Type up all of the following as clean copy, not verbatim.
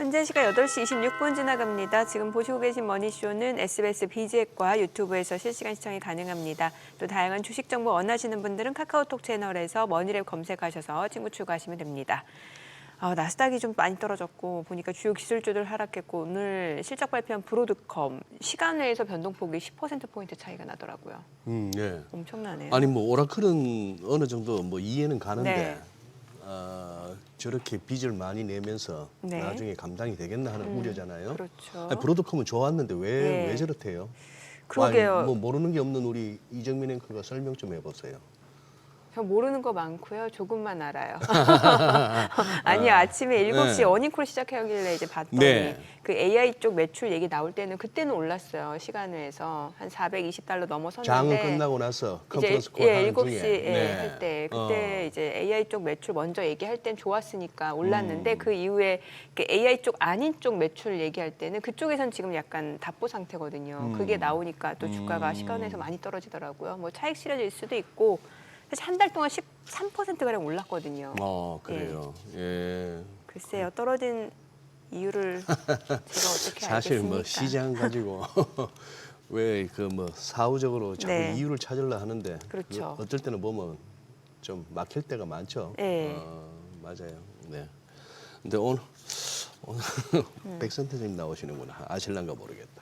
현재 시각 8시 26분 지나갑니다. 지금 보시고 계신 머니쇼는 SBS BG과 유튜브에서 실시간 시청이 가능합니다. 또 다양한 주식 정보 원하시는 분들은 카카오톡 채널에서 머니랩 검색하셔서 친구 추가하시면 됩니다. 나스닥이 좀 많이 떨어졌고 보니까 주요 기술주들 하락했고 오늘 실적 발표한 브로드컴 시간 외에서 변동폭이 10%포인트 차이가 나더라고요. 예. 엄청나네요. 아니 뭐 오라클은 어느 정도 뭐 이해는 가는데 네. 저렇게 빚을 많이 내면서 네. 나중에 감당이 되겠나 하는 우려잖아요. 그렇죠. 아니, 브로드컴은 좋았는데 왜 네. 저렇대요? 그러게요. 아니, 뭐 모르는 게 없는 우리 이정민 앵커가 설명 좀 해보세요. 저 모르는 거 많고요. 조금만 알아요. 아니요. 아침에 7시 네. 어닝콜 시작하길래 이제 봤더니 네. 그 AI 쪽 매출 얘기 나올 때는 그때는 올랐어요. 시간 외에서 한 $420 넘어섰는데 장 끝나고 나서 컨퍼런스 콜 이제 하는 7시 중에 할 때 그때 이제 AI 쪽 매출 먼저 얘기할 땐 좋았으니까 올랐는데 그 이후에 그 AI 쪽 아닌 쪽 매출 얘기할 때는 그쪽에선 지금 약간 답보 상태거든요. 그게 나오니까 또 주가가 시간에서 많이 떨어지더라고요. 뭐 차익 실현일 수도 있고 사실 한 달 동안 13%가량 올랐거든요. 그래요. 예. 글쎄요. 떨어진 이유를 제가 어떻게 사실 알겠습니까? 뭐 시장 가지고 왜 그 뭐 사후적으로 자꾸 네. 이유를 찾으려 하는데 그렇죠. 어떨 때는 보면 좀 막힐 때가 많죠. 네. 맞아요. 네. 근데 오늘 백선태님 나오시는구나. 아실란가 모르겠다.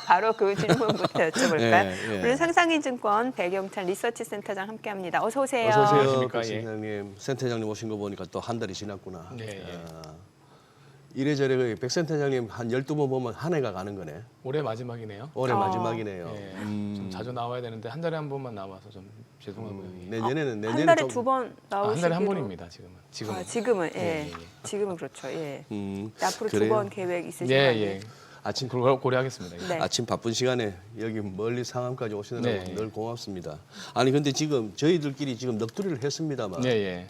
바로 그 질문부터 여쭤볼까요? 예, 예. 오늘 상상인증권 배경찬 리서치 센터장 함께합니다. 어서 오세요. 어서 오세요, 안녕하십니까, 예. 백선태장님. 센터장님 오신 거 보니까 또 한 달이 지났구나. 네, 예. 이래저래 백선태장님 한 12번 보면 한 해가 가는 거네. 올해 마지막이네요. 올해 어. 마지막이네요. 예, 좀 자주 나와야 되는데 한 달에 한 번만 나와서 좀 죄송하고요. 예. 내년에는 한 달에 좀, 두 번 나오시기로. 한 달에 한 번입니다. 지금은. 지금은 예. 예, 예, 예. 지금은 그렇죠. 예. 앞으로 그래요? 두 번 계획 있으신 예, 거 아니에요? 예. 아침 고려하겠습니다. 네. 아침 바쁜 시간에 여기 멀리 상암까지 오시느라고 네. 늘 고맙습니다. 아니 근데 지금 저희들끼리 지금 넋두리를 했습니다만 예, 예.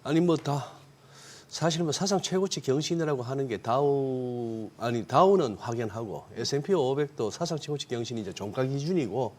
아니 뭐 다 사실 뭐 사상 최고치 경신이라고 하는 게 다우는 확연하고 S&P 500도 사상 최고치 경신이 이제 종가 기준이고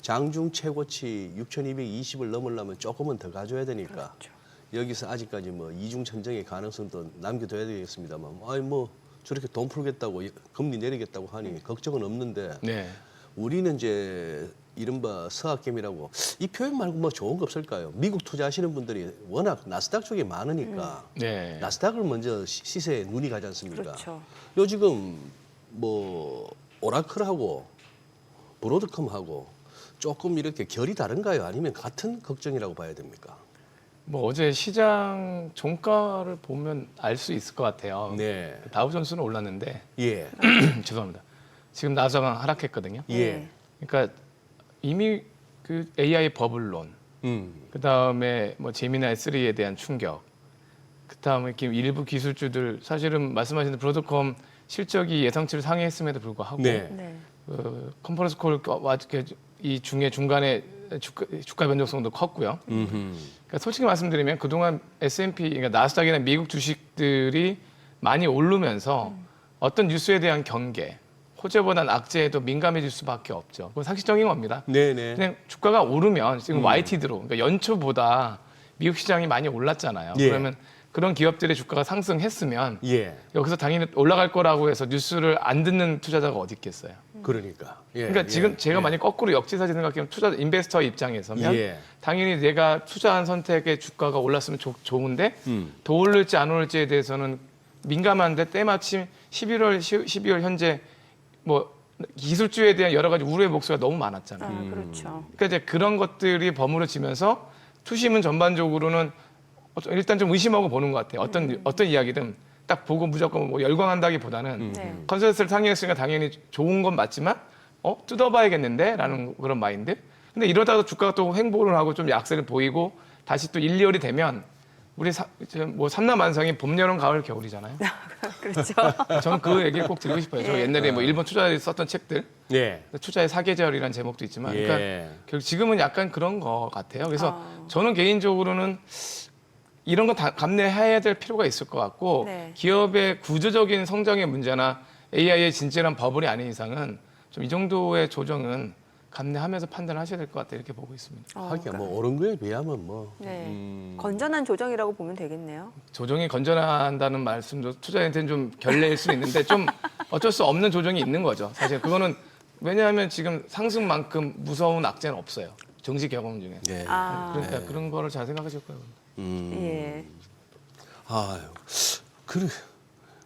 장중 최고치 6,220을 넘으려면 조금은 더 가져야 되니까 그렇죠. 여기서 아직까지 뭐 이중 천정의 가능성도 남겨둬야 되겠습니다만 아니 뭐 저렇게 돈 풀겠다고 금리 내리겠다고 하니 걱정은 없는데 네. 우리는 이제 이른바 서학개미라고 이 표현 말고 뭐 좋은 거 없을까요? 미국 투자하시는 분들이 워낙 나스닥 쪽에 많으니까 네. 나스닥을 먼저 시세에 눈이 가지 않습니까? 그렇죠. 요 지금 뭐 오라클하고 브로드컴하고 조금 이렇게 결이 다른가요? 아니면 같은 걱정이라고 봐야 됩니까? 뭐 어제 시장 종가를 보면 알 수 있을 것 같아요. 네. 다우존스는 올랐는데 예. 죄송합니다. 지금 나스닥은 하락했거든요. 예. 그러니까 이미 그 AI 버블론, 그 다음에 뭐 제미나이 3에 대한 충격, 그 다음에 일부 기술주들 사실은 말씀하신 브로드컴 실적이 예상치를 상회했음에도 불구하고 네. 네. 컨퍼런스 이 중간에 주가 변동성도 컸고요. 그러니까 솔직히 말씀드리면 그동안 S&P, 그러니까 나스닥이나 미국 주식들이 많이 오르면서 어떤 뉴스에 대한 경계, 호재보단 악재에도 민감해질 수밖에 없죠. 그건 상식적인 겁니다. 네네. 그냥 주가가 오르면 지금 YTD로, 그러니까 연초보다 미국 시장이 많이 올랐잖아요. 예. 그러면 그런 기업들의 주가가 상승했으면 예. 여기서 당연히 올라갈 거라고 해서 뉴스를 안 듣는 투자자가 어디 있겠어요. 그러니까. 예. 그러니까 지금 제가 예. 만약 거꾸로 역지사지 생각하면 인베스터 입장에서면 예. 당연히 내가 투자한 선택의 주가가 올랐으면 좋은데 더 오를지 안 오를지에 대해서는 민감한데 때마침 12월 현재 뭐 기술주에 대한 여러 가지 우려의 목소리가 너무 많았잖아요. 그렇죠. 그러니까 이제 그런 것들이 버무려지면서 투심은 전반적으로는 일단 좀 의심하고 보는 것 같아요. 어떤 이야기든 딱 보고 무조건 뭐 열광한다기보다는 네. 컨센서스를 상회했으니까 당연히 좋은 건 맞지만 뜯어봐야겠는데라는 그런 마인드. 근데 이러다가 주가가 또 횡보를 하고 좀 약세를 보이고 다시 또 1, 2월이 되면 우리 뭐 삼라만상이 봄, 여름, 가을, 겨울이잖아요. 그렇죠. 저는 그 얘기를 꼭 드리고 싶어요. 저 옛날에 뭐 일본 투자자들이 썼던 책들, 예. 투자의 사계절이라는 제목도 있지만, 예. 그러니까 결국 지금은 약간 그런 거 같아요. 그래서 저는 개인적으로는 이런 거 다 감내해야 될 필요가 있을 것 같고, 네. 기업의 구조적인 성장의 문제나 AI의 진짜한 버블이 아닌 이상은 좀 이 정도의 조정은 감내하면서 판단하셔야 될 것 같다 이렇게 보고 있습니다. 하기야 뭐 옳은 거에 비하면 뭐 네. 건전한 조정이라고 보면 되겠네요. 조정이 건전한다는 말씀도 투자자한테는 좀 결례일 수 있는데 좀 어쩔 수 없는 조정이 있는 거죠. 사실 그거는 왜냐하면 지금 상승만큼 무서운 악재는 없어요. 정시 경험 중에. 네. 그러니까 그런 거를 잘 생각하실 거예요. 예. 아유,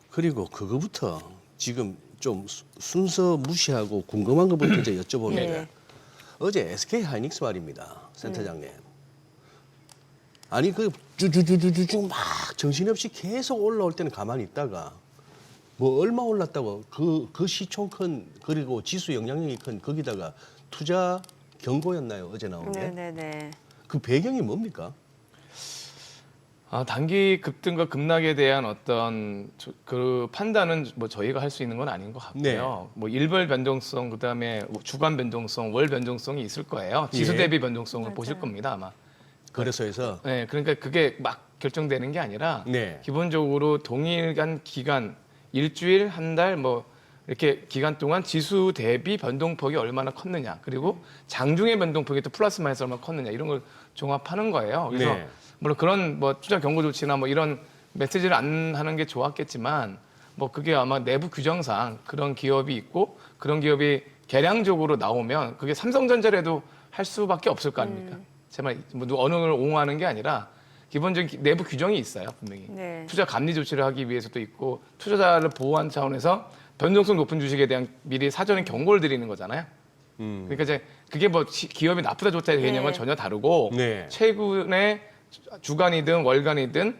그리고 그거부터 지금 좀 순서 무시하고 궁금한 것부터 이제 여쭤보면 예. 어제 SK 하이닉스 말입니다, 센터장님. 아니 그 쭈쭈쭈쭈쭈 막 정신없이 계속 올라올 때는 가만히 있다가 뭐 얼마 올랐다고 그 시총 큰 그리고 지수 영향력이 큰 거기다가 투자 경고였나요 어제 나온 게? 네네네. 그 배경이 뭡니까? 단기 급등과 급락에 대한 어떤 그 판단은 뭐 저희가 할 수 있는 건 아닌 것 같고요. 네. 뭐 일별 변동성 그다음에 주간 변동성, 월 변동성이 있을 거예요. 지수 예. 대비 변동성을 보실 겁니다 아마. 거래소에서 네, 그러니까 그게 막 결정되는 게 아니라 네. 기본적으로 동일한 기간 일주일, 한 달 뭐 이렇게 기간 동안 지수 대비 변동폭이 얼마나 컸느냐 그리고 장중의 변동폭이 또 플러스 마이너스 얼마나 컸느냐 이런 걸 종합하는 거예요. 그래서 네. 물론 그런 뭐 투자 경고 조치나 뭐 이런 메시지를 안 하는 게 좋았겠지만 뭐 그게 아마 내부 규정상 그런 기업이 있고 그런 기업이 개량적으로 나오면 그게 삼성전자라도 할 수밖에 없을 거 아닙니까? 제말 뭐 어느 걸 옹호하는 게 아니라 기본적인 내부 규정이 있어요 분명히. 네. 투자 감리 조치를 하기 위해서도 있고 투자자를 보호하는 차원에서 변동성 높은 주식에 대한 미리 사전에 경고를 드리는 거잖아요. 그러니까 이제 그게 뭐 기업이 나쁘다 좋다의 개념은 네. 전혀 다르고 네. 최근에 주간이든 월간이든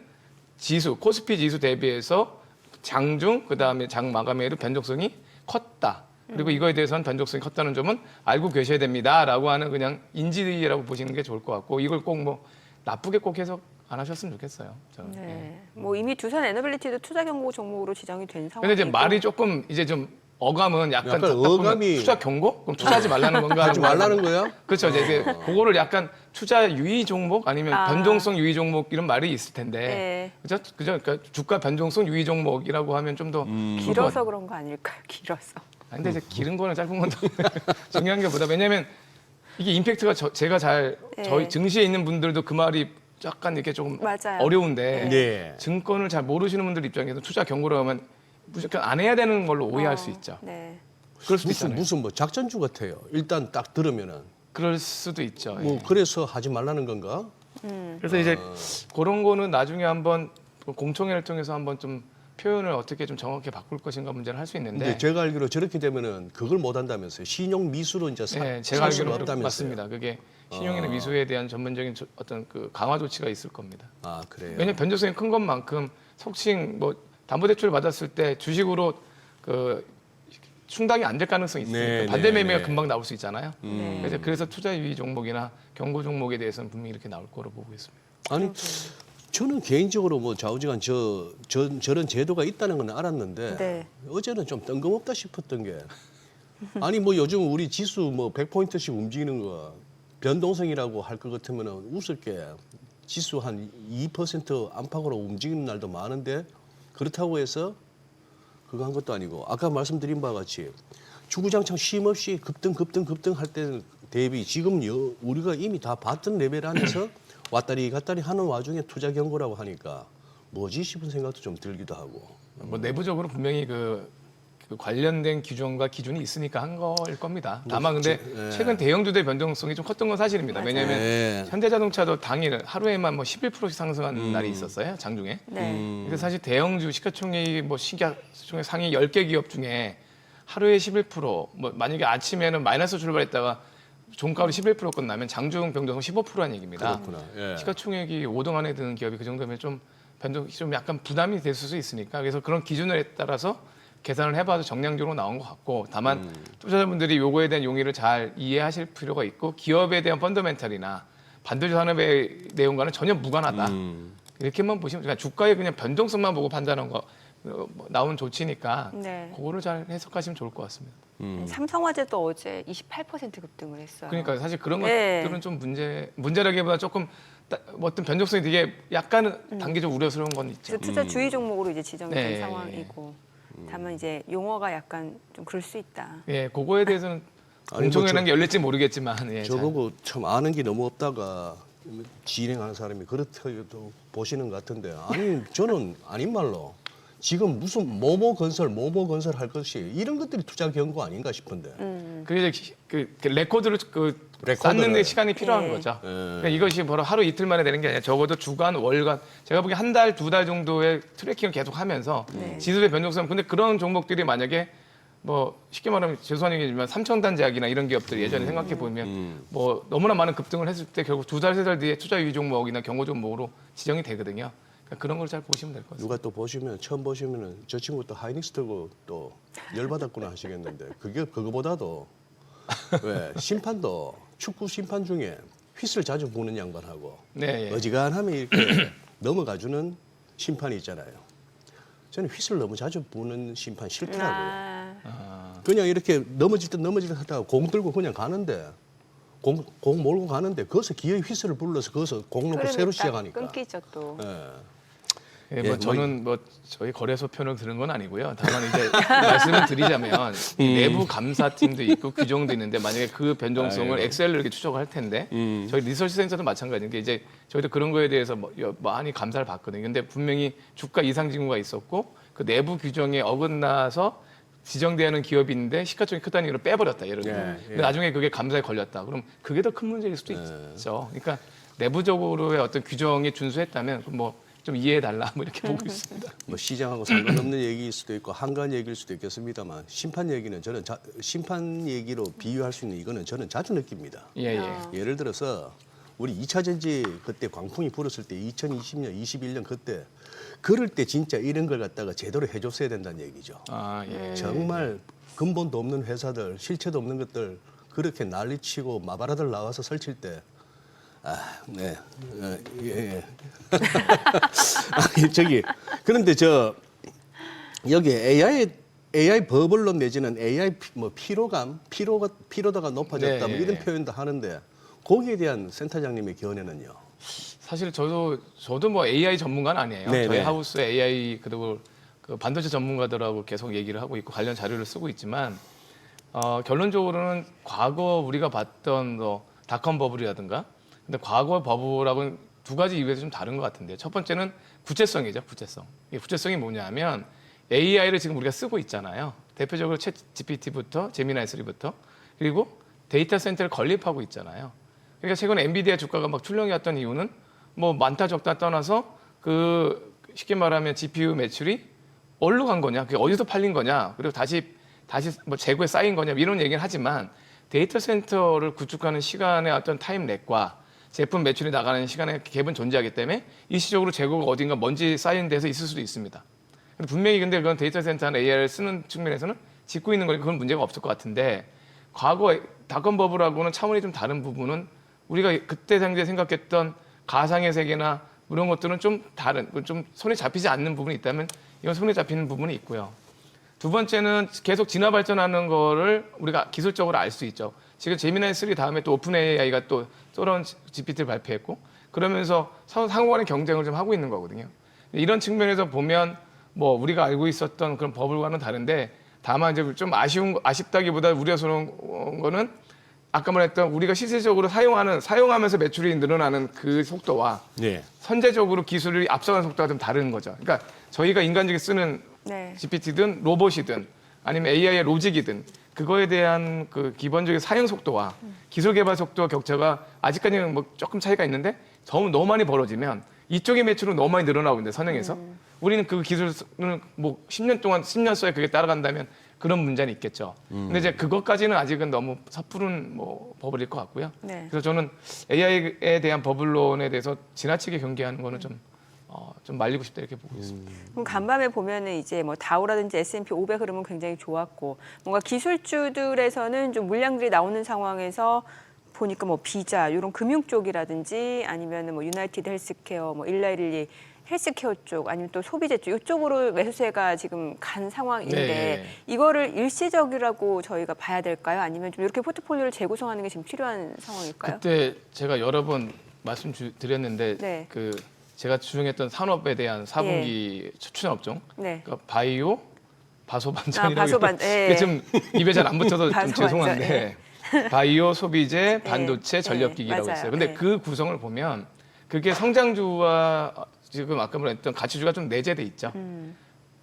지수 코스피 지수 대비해서 장중 그다음에 장 마감일의 변동성이 컸다. 그리고 이거에 대해서는 변동성이 컸다는 점은 알고 계셔야 됩니다라고 하는 그냥 인지라고 보시는 게 좋을 것 같고 이걸 꼭 뭐 나쁘게 꼭 해석 안 하셨으면 좋겠어요. 저는. 네. 뭐 이미 두산 에너빌리티도 투자 경고 종목으로 지정이 된 상황이고. 근데 이제 말이 조금 이제 좀 어감은 약간 약간 듣다 보면 어감이- 투자 경고? 그럼 투자하지 말라는 건가? 하지 말라는 거야? 그렇죠. 이제 그거를 약간 투자 유의 종목 아니면 변동성 유의 종목 이런 말이 있을 텐데. 네. 그죠? 그러니까 주가 변동성 유의 종목이라고 하면 좀 더 길어서 그런 거 아닐까요? 길어서. 근데 이제 기른 거는 짧은 건 더 중요한 게 보다 왜냐면 이게 임팩트가 제가 잘 저희 네. 증시에 있는 분들도 그 말이 약간 이렇게 조금 맞아요. 어려운데 네. 증권을 잘 모르시는 분들 입장에서 투자 경고를 하면 무조건 안 해야 되는 걸로 오해할 수 있죠. 네. 그럴 수도 무슨 있잖아요. 무슨 뭐 작전주 같아요. 일단 딱 들으면은 그럴 수도 있죠. 뭐 예. 그래서 하지 말라는 건가? 그래서 이제 그런 거는 나중에 한번 공청회를 통해서 한번 좀 표현을 어떻게 좀 정확히 바꿀 것인가 문제를 할 수 있는데 근데 제가 알기로 저렇게 되면은 그걸 못 한다면서요. 신용 미수로 이제 네, 제가 살 수가 알기로 없다면서요. 맞습니다. 그게 신용이나 미수에 대한 전문적인 어떤 그 강화 조치가 있을 겁니다. 아 그래요. 왜냐하면 변동성이 큰 것만큼 속칭 뭐 담보대출을 받았을 때 주식으로 그 충당이 안 될 가능성이 있으니까 네, 반대 네, 매매가 네. 금방 나올 수 있잖아요. 네. 그래서 투자 유의 종목이나 경고 종목에 대해서는 분명히 이렇게 나올 거로 보고 있습니다. 아니 저는 개인적으로 뭐 좌우지간 저런 제도가 있다는 건 알았는데 네. 어제는 좀 뜬금없다 싶었던 게 아니 뭐 요즘 우리 지수 뭐 100포인트씩 움직이는 거 변동성이라고 할 것 같으면은 웃을 게 지수 한 2% 안팎으로 움직이는 날도 많은데 그렇다고 해서 그거 한 것도 아니고 아까 말씀드린 바와 같이 주구장창 쉼없이 급등 할 때 대비 지금 우리가 이미 다 봤던 레벨 안에서 왔다리 갔다리 하는 와중에 투자 경고라고 하니까 뭐지 싶은 생각도 좀 들기도 하고. 뭐 내부적으로 분명히 그 관련된 규정과 기준이 있으니까 한 거일 겁니다. 다만 근데 네. 최근 대형주들 변동성이 좀 컸던 건 사실입니다. 왜냐하면 네. 현대자동차도 당일 하루에만 뭐 11%씩 상승한 날이 있었어요. 장중에. 네. 근데 사실 대형주 시가총액이 뭐 시가총액 상위 10개 기업 중에 하루에 11%, 뭐 만약에 아침에는 마이너스 출발했다가 종가로 11% 끝나면 장중 변동성 15%라는 얘기입니다. 그렇구나. 예. 시가총액이 5등 안에 드는 기업이 그 정도면 좀 변동 좀 약간 부담이 될 수 있으니까 그래서 그런 기준에 따라서 계산을 해봐도 정량적으로 나온 것 같고 다만 투자자분들이 요거에 대한 용의를 잘 이해하실 필요가 있고 기업에 대한 펀더멘탈이나 반도체 산업의 내용과는 전혀 무관하다. 이렇게만 보시면 그러니까 주가의 그냥 변동성만 보고 판단한 거 뭐 나온 조치니까 네. 그거를 잘 해석하시면 좋을 것 같습니다. 삼성화재도 어제 28% 급등을 했어요. 그러니까 사실 그런 네. 것들은 좀 문제라기보다 조금 어떤 변동성이 되게 약간은 단기적 우려스러운 건 있죠. 그래서 투자 주의 종목으로 이제 지정이 된 네. 상황이고 다만 이제 용어가 약간 좀 그럴 수 있다. 예, 그거에 대해서는 공청회라는 게 열릴지 모르겠지만 예, 잘. 저보고 참 아는 게 너무 없다가 진행하는 사람이 그렇다고 보시는 것 같은데 아니 저는 아닌 말로 지금 무슨 뭐뭐 건설 할 것이 이런 것들이 투자 경고 아닌가 싶은데. 그 이제 그 레코드를 쌓는 데 시간이 필요한 네. 거죠. 그러니까 이것이 바로 하루 이틀 만에 되는 게 아니라 적어도 주간, 월간 제가 보기엔 한 달, 두 달 정도의 트래킹을 계속 하면서 지수의 변동성. 근데 그런 종목들이 만약에 뭐 쉽게 말하면 죄송한 얘기지만 삼청단 제약이나 이런 기업들 예전에 생각해 보면 뭐 너무나 많은 급등을 했을 때 결국 두 달, 세 달 뒤에 투자 유의 종목이나 경고 종목으로 지정이 되거든요. 그러니까 그런 걸 잘 보시면 될 것 같습니다. 누가 또 보시면 처음 보시면은 저 친구 또 하이닉스 들고 또 열받았구나 하시겠는데 그게 그거보다도 왜 심판도 축구 심판 중에 휘슬 자주 부는 양반하고 네, 예. 어지간하면 이렇게 넘어가주는 심판이 있잖아요. 저는 휘슬 너무 자주 부는 심판 싫더라고요. 그냥 이렇게 넘어질 듯 하다가 공 들고 그냥 가는데 공 몰고 가는데 거기서 기어이 휘슬을 불러서 거기서 공 놓고 새로 시작하니까. 끊기죠 또. 예. 예, 예, 뭐 저는 뭐 저희 거래소 편을 들은 건 아니고요. 다만 이제 말씀을 드리자면 이 내부 감사팀도 있고 규정도 있는데 만약에 그 변동성을 엑셀로 이렇게 추적을 할 텐데 저희 리서치 센터도 마찬가지인 게 이제 저희도 그런 거에 대해서 뭐 많이 감사를 받거든요. 근데 분명히 주가 이상 징후가 있었고 그 내부 규정에 어긋나서 지정되는 기업인데 시가총액이 크다는 이유로 빼버렸다 예를 들면. 예, 예. 근데 나중에 그게 감사에 걸렸다. 그럼 그게 더 큰 문제일 수도 있죠. 그러니까 내부적으로의 어떤 규정이 준수했다면 뭐 좀 이해해달라 뭐 이렇게 보고 있습니다. 뭐 시장하고 상관없는 얘기일 수도 있고 한가한 얘기일 수도 있겠습니다만 심판 얘기는 저는 심판 얘기로 비유할 수 있는 이거는 저는 자주 느낍니다. 예, 예. 예를 들어서 우리 2차 전지 그때 광풍이 불었을 때 2020년, 21년 그때 그럴 때 진짜 이런 걸 갖다가 제대로 해줬어야 된다는 얘기죠. 아, 예. 정말 근본도 없는 회사들, 실체도 없는 것들 그렇게 난리치고 마바라들 나와서 설칠 때 네. 예. 아니, 저기 그런데 여기 AI 버블론 내지는 AI 뭐 피로도가 높아졌다 네. 뭐 이런 표현도 하는데 거기에 대한 센터장님의 견해는요. 사실 저도 뭐 AI 전문가는 아니에요. 네, 저희 네. 하우스 AI 그리고 그 반도체 전문가들하고 계속 얘기를 하고 있고 관련 자료를 쓰고 있지만 결론적으로는 과거 우리가 봤던 닷컴 버블이라든가 근데 과거 버블하고는 두 가지 이유에서 좀 다른 것 같은데요. 첫 번째는 구체성이죠, 구체성. 이 구체성이 뭐냐면 AI를 지금 우리가 쓰고 있잖아요. 대표적으로 챗 GPT부터 제미나이 3부터 그리고 데이터 센터를 건립하고 있잖아요. 그러니까 최근에 엔비디아 주가가 막 출렁이었던 이유는 뭐 많다 적다 떠나서 그 쉽게 말하면 GPU 매출이 어디로 간 거냐, 그게 어디서 팔린 거냐, 그리고 다시 뭐 재고에 쌓인 거냐 이런 얘기를 하지만 데이터 센터를 구축하는 시간의 어떤 타임렉과 제품 매출이 나가는 시간에 갭은 존재하기 때문에 일시적으로 재고가 어딘가 먼지 쌓인 데서 있을 수도 있습니다. 근데 분명히 근데 그건 데이터 센터나 AI를 쓰는 측면에서는 짓고 있는 거니까 그건 문제가 없을 것 같은데 과거 닷컴 버블하고는 차원이 좀 다른 부분은 우리가 그때 당시에 생각했던 가상의 세계나 이런 것들은 좀 다른, 좀 손에 잡히지 않는 부분이 있다면 이건 손에 잡히는 부분이 있고요. 두 번째는 계속 진화 발전하는 거를 우리가 기술적으로 알 수 있죠. 지금 제미나이 3 다음에 또 오픈 AI가 또 소런 GPT를 발표했고 그러면서 상호 간의 경쟁을 좀 하고 있는 거거든요. 이런 측면에서 보면 뭐 우리가 알고 있었던 그런 버블과는 다른데 다만 이제 좀 아쉽다기보다 우려스러운 거는 아까 말했던 우리가 실질적으로 사용하면서 매출이 늘어나는 그 속도와 네. 선제적으로 기술이 앞서가는 속도가 좀 다른 거죠. 그러니까 저희가 인간적이 쓰는 네. GPT든 로봇이든 아니면 AI의 로직이든 그거에 대한 그 기본적인 사용 속도와 기술 개발 속도와 격차가 아직까지는 뭐 조금 차이가 있는데 너무 많이 벌어지면 이쪽의 매출은 너무 많이 늘어나고 있는데 선행해서 우리는 그 기술을 뭐 10년 동안 10년 써야 그게 따라간다면 그런 문제는 있겠죠. 근데 이제 그것까지는 아직은 너무 섣부른 뭐 버블일 것 같고요. 네. 그래서 저는 AI에 대한 버블론에 대해서 지나치게 경계하는 거는 좀 말리고 싶다 이렇게 보고 있습니다. 그럼 간밤에 보면은 이제 뭐 다우라든지 S&P 500 흐름은 굉장히 좋았고 뭔가 기술주들에서는 좀 물량들이 나오는 상황에서 보니까 뭐 비자 이런 금융 쪽이라든지 아니면은 뭐 유나이티드 헬스케어, 뭐 일라일리 헬스케어 쪽 아니면 또 소비재 쪽 이쪽으로 매수세가 지금 간 상황인데 네. 이거를 일시적이라고 저희가 봐야 될까요? 아니면 좀 이렇게 포트폴리오를 재구성하는 게 지금 필요한 상황일까요? 그때 제가 여러 번 말씀드렸는데 네. 그 제가 추정했던 산업에 대한 4분기 추천 업종, 네. 그러니까 바이오, 바소반전이라고 바소반, 예. 좀 입에 잘 안 붙어서 좀 바소반전, 죄송한데 예. 바이오, 소비재, 반도체, 네, 전력기기라고 맞아요. 있어요. 근데 네. 그 구성을 보면 그게 성장주와 지금 아까 말했던 가치주가 좀 내재돼 있죠.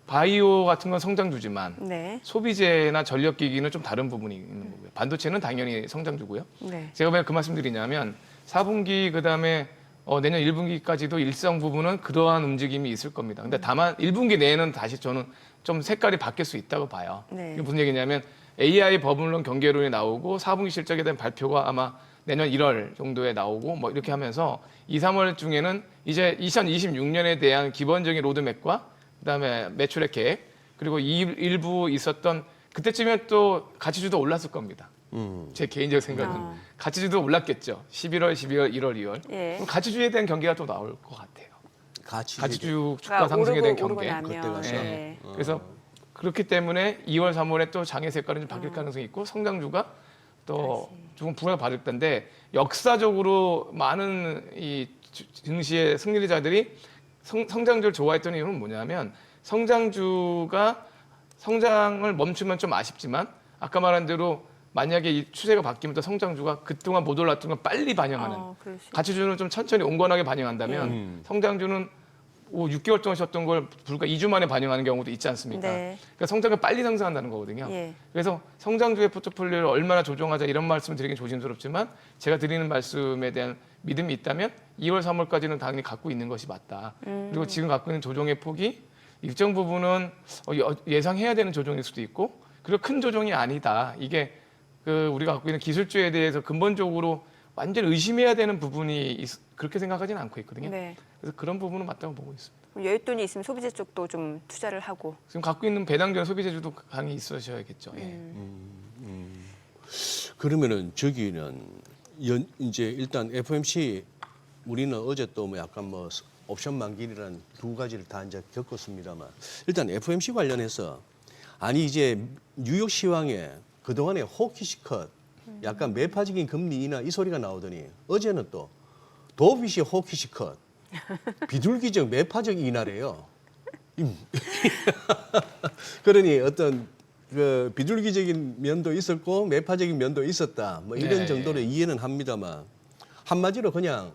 바이오 같은 건 성장주지만 네. 소비재나 전력기기는 좀 다른 부분이 있는 거고요. 반도체는 당연히 성장주고요. 네. 제가 왜 그 말씀드리냐면 4분기 그다음에 내년 1분기까지도 일정 부분은 그러한 움직임이 있을 겁니다. 근데 다만 1분기 내에는 다시 저는 좀 색깔이 바뀔 수 있다고 봐요. 네. 이게 무슨 얘기냐면 AI 버블론 경계론이 나오고 4분기 실적에 대한 발표가 아마 내년 1월 정도에 나오고 뭐 이렇게 하면서 2, 3월 중에는 이제 2026년에 대한 기본적인 로드맵과 그다음에 매출액 계획 그리고 일부 있었던 그때쯤에 또 가치주도 올랐을 겁니다. 제 개인적 생각은 가치주도 올랐겠죠. 11월, 12월, 1월, 2월. 예. 그럼 가치주에 대한 경계가 또 나올 것 같아요. 가치주 주가 상승에 대한 경계. 나면, 그때 가서. 네. 그래서 그렇기 때문에 2월, 3월에 또 장의 색깔은 좀 바뀔 가능성이 있고 성장주가 또 조금 부각을 받을 텐데 역사적으로 많은 이 증시의 승리자들이 성장주를 좋아했던 이유는 뭐냐면 성장주가 성장을 멈추면 좀 아쉽지만 아까 말한 대로 만약에 이 추세가 바뀌면 또 성장주가 그동안 못 올랐던 걸 빨리 반영하는 그럴 수 가치주는 좀 천천히 온건하게 반영한다면 성장주는 6개월 동안 쉬었던 걸 불과 2주 만에 반영하는 경우도 있지 않습니까? 네. 그러니까 성장을 빨리 상승한다는 거거든요. 예. 그래서 성장주의 포트폴리오를 얼마나 조정하자 이런 말씀을 드리긴 조심스럽지만 제가 드리는 말씀에 대한 믿음이 있다면 2월, 3월까지는 당연히 갖고 있는 것이 맞다. 그리고 지금 갖고 있는 조정의 폭이 일정 부분은 예상해야 되는 조정일 수도 있고 그리고 큰 조정이 아니다. 이게 우리가 갖고 있는 기술주에 대해서 근본적으로 완전 의심해야 되는 부분이 그렇게 생각하지는 않고 있거든요. 네. 그래서 그런 부분은 맞다고 보고 있습니다. 여윳돈이 있으면 소비재 쪽도 좀 투자를 하고. 지금 갖고 있는 배당전 소비재주도 강히 있으셔야겠죠. 예. 그러면은 저기는 이제 일단 FOMC 우리는 어제 또 뭐 약간 뭐 옵션 만기이라는 두 가지를 다 이제 겪었습니다만 일단 FOMC 관련해서 아니 이제 뉴욕 시황에 그동안에 호키시 컷 약간 매파적인 금리 인하 이 소리가 나오더니 어제는 또 도비시 호키시 컷 비둘기적 매파적 인하래요. 그러니 어떤 그 비둘기적인 면도 있었고 매파적인 면도 있었다. 뭐 이런 네. 정도로 이해는 합니다만 한마디로 그냥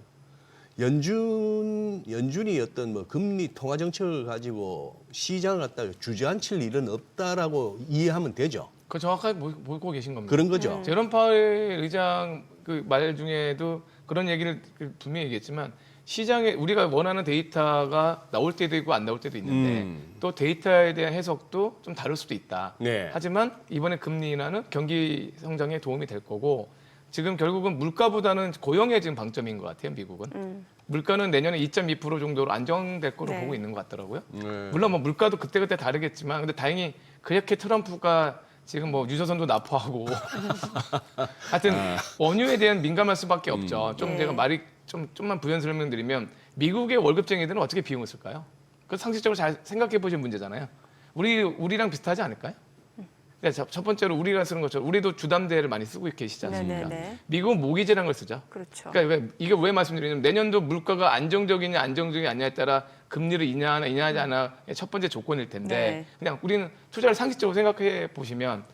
연준이 어떤 뭐 금리 통화 정책을 가지고 시장을 갖다가 주저앉힐 일은 없다라고 이해하면 되죠. 그 정확하게 보고 계신 겁니다. 그런 거죠. 제롬 파웰 의장 그 말 중에도 그런 얘기를 분명히 얘기했지만 시장에 우리가 원하는 데이터가 나올 때도 있고 안 나올 때도 있는데 또 데이터에 대한 해석도 좀 다를 수도 있다. 네. 하지만 이번에 금리 인하는 경기 성장에 도움이 될 거고 지금 결국은 물가보다는 고용에 지금 방점인 것 같아요, 미국은. 물가는 내년에 2.2% 정도로 안정될 거로 네. 보고 있는 것 같더라고요. 네. 물론 뭐 물가도 그때그때 다르겠지만 근데 다행히 그렇게 트럼프가 지금 뭐 유조선도 납포하고 하여튼 원유에 대한 민감할 수밖에 없죠. 좀 네. 제가 말이 좀만 부연 설명드리면 미국의 월급쟁이들은 어떻게 비용을 쓸까요? 그 상식적으로 잘 생각해 보신 문제잖아요. 우리랑 비슷하지 않을까요? 그러니까 첫 번째로 우리가 쓰는 것처럼 우리도 주담대를 많이 쓰고 계시지 않습니까? 네네네. 미국은 모기지라는 걸 쓰죠. 그렇죠. 그러니까 이게 왜 말씀드리냐면 내년도 물가가 안정적이냐 안정적이 아니냐에 따라 금리를 인하하나 인하하지 않아의 첫 번째 조건일 텐데 네. 그냥 우리는 투자를 상식적으로 생각해 보시면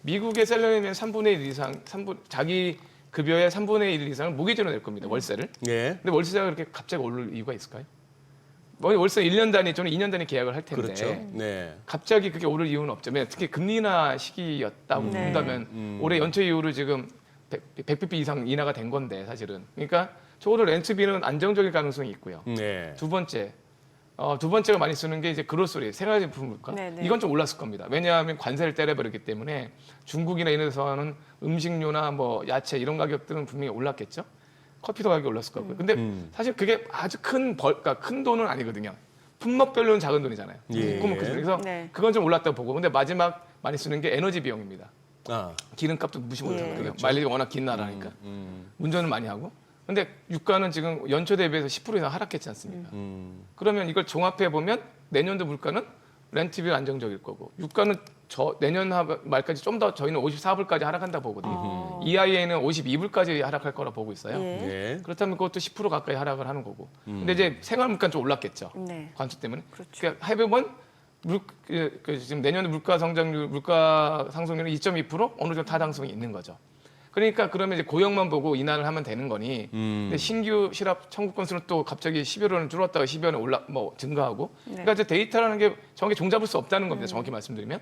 미국의 셀러리맨 3분의 1 이상 자기 급여의 3분의 1 이상을 모기지로 낼 겁니다. 월세를. 예. 근데 월세가 그렇게 갑자기 오를 이유가 있을까요? 월세 1년 단위 또는 2년 단위 계약을 할 텐데 그렇죠. 네. 갑자기 그게 오를 이유는 없죠. 특히 금리 인하 시기였다고 네. 본다면 올해 연초 이후로 지금 100bp 이상 인하가 된 건데 사실은. 그러니까 적어도 렌트비는 안정적일 가능성이 있고요. 네. 두 번째가 많이 쓰는 게 이제 그로서리 생활용품 물가. 네네. 이건 좀 올랐을 겁니다. 왜냐하면 관세를 때려버렸기 때문에 중국이나 이런 데서는 음식료나 뭐 야채 이런 가격들은 분명히 올랐겠죠. 커피도 가격이 올랐을 거고요. 근데 사실 그게 아주 그러니까 큰 돈은 아니거든요. 품목별로는 작은 돈이잖아요. 예. 그래서 네. 그건 좀 올랐다고 보고. 근데 마지막 많이 쓰는 게 에너지 비용입니다. 아. 기름값도 무시 못하거든요. 그렇죠. 마일리지가 워낙 긴 나라니까. 운전을 많이 하고. 근데 유가는 지금 연초 대비해서 10% 이상 하락했지 않습니까? 그러면 이걸 종합해 보면 내년도 물가는 렌트비 안정적일 거고 유가는 내년 말까지 좀 더 저희는 54불까지 하락한다 보거든요. EIA는 52불까지 하락할 거라 보고 있어요. 예. 네. 그렇다면 그것도 10% 가까이 하락을 하는 거고. 근데 이제 생활 물가는 좀 올랐겠죠. 네. 관세 때문에. 그렇죠. 그러니까 해보면 지금 내년에 물가 상승률은 2.2% 어느 정도 타당성이 있는 거죠. 그러니까 그러면 이제 고용만 보고 인하를 하면 되는 거니. 근데 신규 실업 청구 건수는 또 갑자기 11월은 줄었다가 12월은 증가하고. 그러니까 이제 데이터라는 게 정확히 종잡을 수 없다는 겁니다. 정확히 말씀드리면.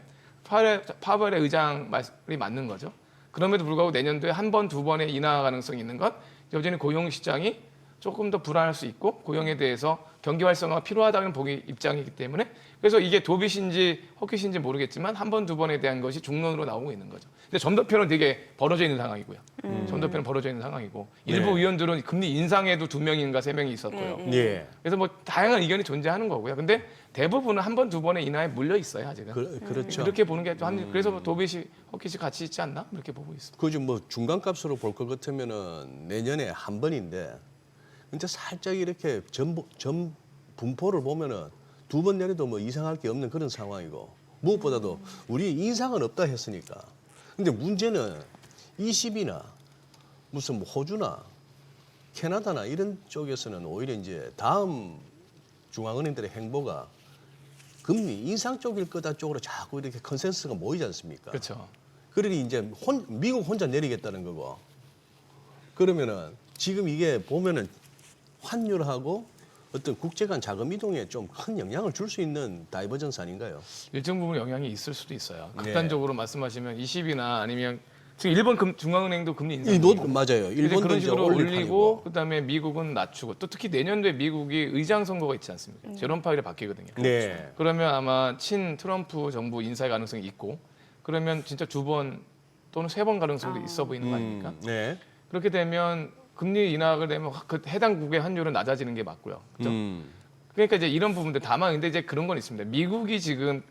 파월의 의장 말이 맞는 거죠. 그럼에도 불구하고 내년도에 한 번, 두 번의 인하 가능성이 있는 건 여전히 고용 시장이 조금 더 불안할 수 있고 고용에 대해서 경기 활성화가 필요하다는 보기 입장이기 때문에 그래서 이게 도빗인지 헛깃인지 모르겠지만 한 번, 두 번에 대한 것이 중론으로 나오고 있는 거죠. 근데 전도표는 되게 벌어져 있는 상황이고요. 전도표는 벌어져 있는 상황이고 일부 네. 의원들은 금리 인상에도 2명인가 3명이 있었고요. 예. 그래서 뭐 다양한 의견이 존재하는 거고요. 근데 대부분은 한 번, 두 번의 인하에 물려 있어요, 아직은. 그렇죠. 이렇게 보는 게 또 그래서 뭐 도빗이 헛깃이 같이 있지 않나? 이렇게 보고 있습니다. 그죠. 뭐 중간값으로 볼 것 같으면은 내년에 한 번인데, 근데 살짝 이렇게 전 분포를 보면은 두 번 내려도 뭐 이상할 게 없는 그런 상황이고 무엇보다도 우리 인상은 없다 했으니까. 근데 문제는 20이나 무슨 뭐 호주나 캐나다나 이런 쪽에서는 오히려 이제 다음 중앙은행들의 행보가 금리 인상 쪽일 거다 쪽으로 자꾸 이렇게 컨센서스가 모이지 않습니까? 그렇죠. 그러니 이제 미국 혼자 내리겠다는 거고. 그러면은 지금 이게 보면은 환율하고 어떤 국제 간 자금 이동에 좀 큰 영향을 줄 수 있는 다이버전스 아닌가요? 일정 부분 영향이 있을 수도 있어요. 네. 극단적으로 말씀하시면 20이나 아니면 지금 일본 중앙은행도 금리 인상. 맞아요. 일본도 그런 이제 식으로 올릴 올리고 판이고. 그다음에 미국은 낮추고 또 특히 내년도에 미국이 의장 선거가 있지 않습니까? 제롬 파웰이 바뀌거든요. 네. 그러면 아마 친 트럼프 정부 인사의 가능성이 있고 그러면 진짜 2번 또는 3번 가능성도 있어 보이는 거 아닙니까? 네. 그렇게 되면 금리 인하가 되면 그 해당국의 환율은 낮아지는 게 맞고요. 그렇죠? 그러니까 이제 이런 부분들 다만 근데 이제 그런 건 있습니다. 미국이 지금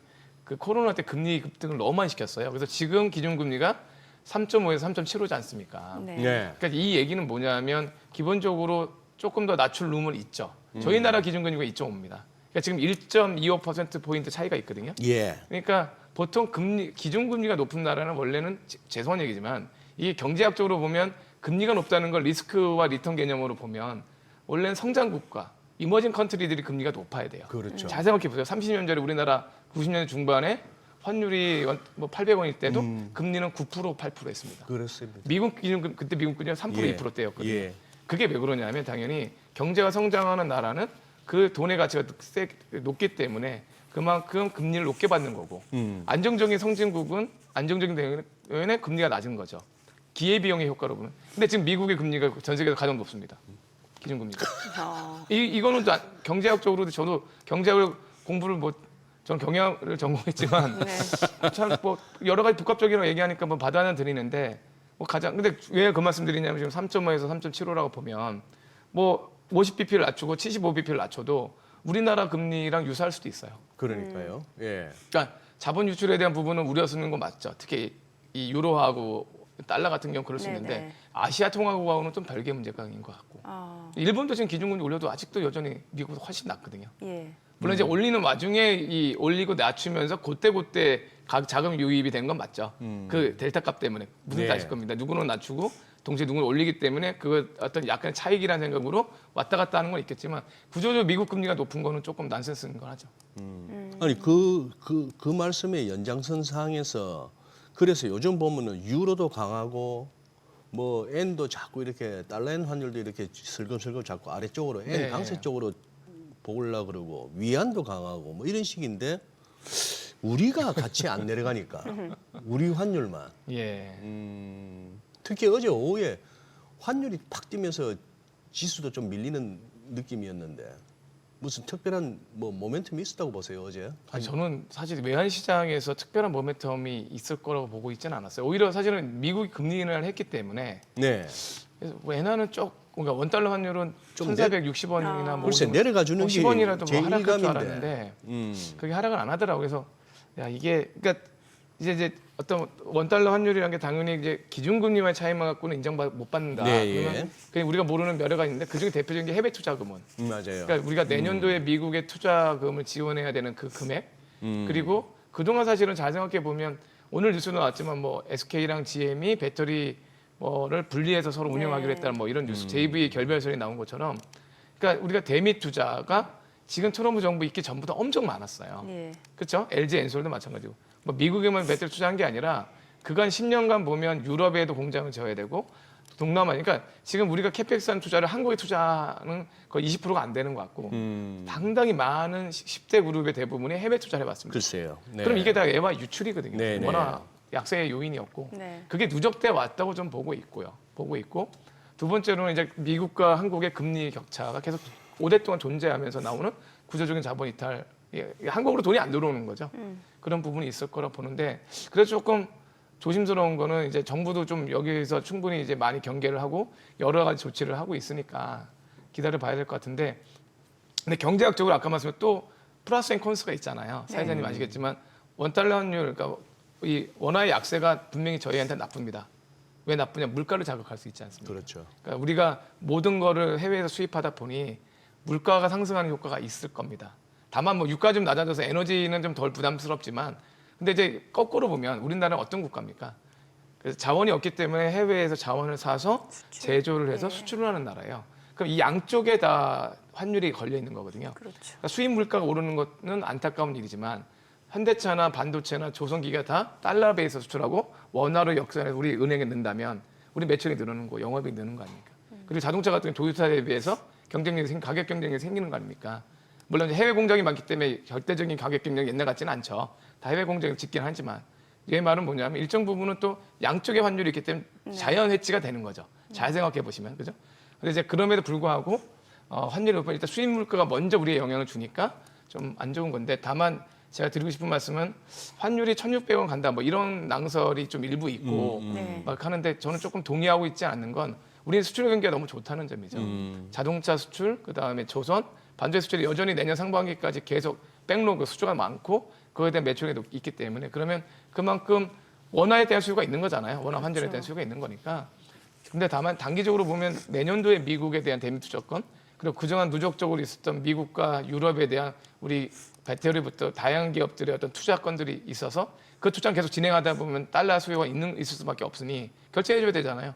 그 코로나 때 금리 급등을 너무 많이 시켰어요. 그래서 지금 기준금리가 3.5에서 3.75지 않습니까? 네. 네. 그러니까 이 얘기는 뭐냐면 기본적으로 조금 더 낮출 룸은 있죠. 저희 나라 기준금리가 2.5입니다. 그러니까 지금 1.25%포인트 차이가 있거든요. 예. 그러니까 보통 기준금리가 높은 나라는 원래는 죄송한 얘기지만 이게 경제학적으로 보면 금리가 높다는 걸 리스크와 리턴 개념으로 보면 원래는 성장국가, 이머징 컨트리들이 금리가 높아야 돼요. 그렇죠. 잘 생각해 보세요. 30년 전에 우리나라 90년대 중반에 환율이 뭐 800원일 때도 금리는 9% 8%였습니다. 그렇습니다. 미국 기준 그때 미국 금리가 3% 예. 2%대였거든요. 예. 그게 왜 그러냐면 당연히 경제가 성장하는 나라는 그 돈의 가치가 높기 때문에 그만큼 금리를 높게 받는 거고 안정적인 선진국은 안정적인 대응에 금리가 낮은 거죠. 기회비용의 효과로 보면. 근데 지금 미국의 금리가 전 세계에서 가장 높습니다. 기준금리가. 이거는 경제학적으로도 저도 경제학을 공부를 저는 경영을 전공했지만 네. 참 뭐 여러 가지 복합적이라고 얘기하니까 뭐 받아는 드리는데 뭐 가장 근데 왜 그 말씀 드리냐면 지금 3.5에서 3.75라고 보면 뭐 50bp를 낮추고 75bp를 낮춰도 우리나라 금리랑 유사할 수도 있어요. 그러니까요. 예. 그러니까 자본 유출에 대한 부분은 우려스는 거 맞죠. 특히 이 유로하고 달러 같은 경우 그럴 수 네네. 있는데 아시아 통화국하고는 좀 별개 문제가인 것 같고 일본도 지금 기준금리 올려도 아직도 여전히 미국보다 훨씬 낮거든요. 예. 물론 이제 올리는 와중에 이 올리고 낮추면서 그때 각 자금 유입이 된 건 맞죠. 그 델타 값 때문에 무슨 네. 아실 겁니다. 누구는 낮추고 동시에 누구는 올리기 때문에 그 어떤 약간의 차익이라는 생각으로 왔다 갔다 하는 건 있겠지만 구조적으로 미국 금리가 높은 거는 조금 난센스인 건 하죠. 아니 그 말씀의 연장선상에서 그래서 요즘 보면은 유로도 강하고 뭐 엔도 자꾸 이렇게 달러엔 환율도 이렇게 슬금슬금 자꾸 아래쪽으로 엔 네. 강세 쪽으로 보려고 그러고 위안도 강하고 뭐 이런 식인데 우리가 같이 안 내려가니까 우리 환율만 예. 특히 어제 오후에 환율이 팍 뛰면서 지수도 좀 밀리는 느낌이었는데 무슨 특별한 뭐 모멘텀이 있었다고 보세요 어제? 아니, 저는 사실 외환 시장에서 특별한 모멘텀이 있을 거라고 보고 있지는 않았어요. 오히려 사실은 미국이 금리 인하를 했기 때문에 네. 그래서 외환은 그러니까 원달러 환율은 좀 1,460원이나 뭐 글쎄 내려가 주는 게 10원이라도 제일 뭐 하락할 줄 일감인데. 알았는데 그게 하락을 안 하더라고요. 그래서 야 이게 그러니까 이제 어떤 원달러 환율이라는 게 당연히 이제 기준금리와의 차이만 갖고는 못 받는다. 네, 예. 그러면 그냥 우리가 모르는 몇 가지 있는데 그중에 대표적인 게 해외 투자금은. 맞아요. 그러니까 우리가 내년도에 미국의 투자금을 지원해야 되는 그 금액 그리고 그동안 사실은 잘 생각해 보면 오늘 뉴스도 나왔지만 뭐 SK랑 GM이 배터리 뭐를 분리해서 서로 운영하기로 했다는 뭐 이런 뉴스 JV 결별설이 나온 것처럼 그러니까 우리가 대미 투자가 지금 트럼프 정부 있기 전보다 엄청 많았어요. 예. 그렇죠? LG 엔솔도 마찬가지고 뭐 미국에만 배터리 투자한 게 아니라 그간 10년간 보면 유럽에도 공장을 지어야 되고 동남아, 그러니까 지금 우리가 캐펙스한 투자를 한국에 투자하는 거의 20%가 안 되는 것 같고 상당히 많은 10대 그룹의 대부분이 해외 투자를 해봤습니다. 글쎄요. 네. 그럼 이게 다 애와 유출이거든요. 네, 네. 워낙 약세의 요인이었고 네. 그게 누적돼 왔다고 좀 보고 있고요. 보고 있고 두 번째로는 이제 미국과 한국의 금리 격차가 계속 5대 동안 존재하면서 나오는 구조적인 자본 이탈, 한국으로 돈이 안 들어오는 거죠. 그런 부분이 있을 거라 보는데 그래서 조금 조심스러운 거는 이제 정부도 좀 여기서 충분히 이제 많이 경계를 하고 여러 가지 조치를 하고 있으니까 기다려 봐야 될 것 같은데 근데 경제학적으로 아까 말씀드린 또 플러스 앤 콘스가 있잖아요. 사회자님 아시겠지만 원달러 환율, 그러니까 이 원화의 약세가 분명히 저희한테 나쁩니다. 왜 나쁘냐? 물가를 자극할 수 있지 않습니까? 그렇죠. 그러니까 우리가 모든 거를 해외에서 수입하다 보니 물가가 상승하는 효과가 있을 겁니다. 다만 뭐 유가 좀 낮아져서 에너지는 좀 덜 부담스럽지만 근데 이제 거꾸로 보면 우리나라는 어떤 국가입니까? 그래서 자원이 없기 때문에 해외에서 자원을 사서 제조를 해서 수출을 하는 나라예요. 그럼 이 양쪽에 다 환율이 걸려 있는 거거든요. 그렇죠. 그러니까 수입 물가가 오르는 것은 안타까운 일이지만 현대차나 반도체나 조선기가 다 달러 베이스 수출하고 원화로 역산해서 우리 은행에 넣는다면 우리 매출이 늘어나는 거, 영업이 느는 거 아닙니까? 그리고 자동차 같은 경우 도요타에 비해서 가격 경쟁력이 생기는 거 아닙니까? 물론 이제 해외 공장이 많기 때문에 절대적인 가격 경쟁이 옛날 같지는 않죠. 다 해외 공장을 짓긴 하지만 얘 말은 뭐냐면 일정 부분은 또 양쪽의 환율이 있기 때문에 자연 해지가 되는 거죠. 잘 생각해 보시면 그죠? 근데 이제 그럼에도 불구하고 환율이 높으면 일단 수입 물가가 먼저 우리에 영향을 주니까 좀 안 좋은 건데 다만 제가 드리고 싶은 말씀은 환율이 1,600원 간다 뭐 이런 낭설이 좀 일부 있고 네. 막 하는데 저는 조금 동의하고 있지 않는 건 우리는 수출 경기가 너무 좋다는 점이죠. 자동차 수출, 그다음에 조선, 반도체 수출이 여전히 내년 상반기까지 계속 백로그 수주가 많고 그거에 대한 매출이 있기 때문에 그러면 그만큼 원화에 대한 수요가 있는 거잖아요. 원화 환율에 대한 수요가 있는 거니까. 근데 다만 단기적으로 보면 내년도에 미국에 대한 대미 투자권 그리고 그동안 누적적으로 있었던 미국과 유럽에 대한 우리 배터리부터 다양한 기업들의 어떤 투자권들이 있어서 그 투자는 계속 진행하다 보면 달러 수요가 있을 수밖에 없으니 결제해줘야 되잖아요.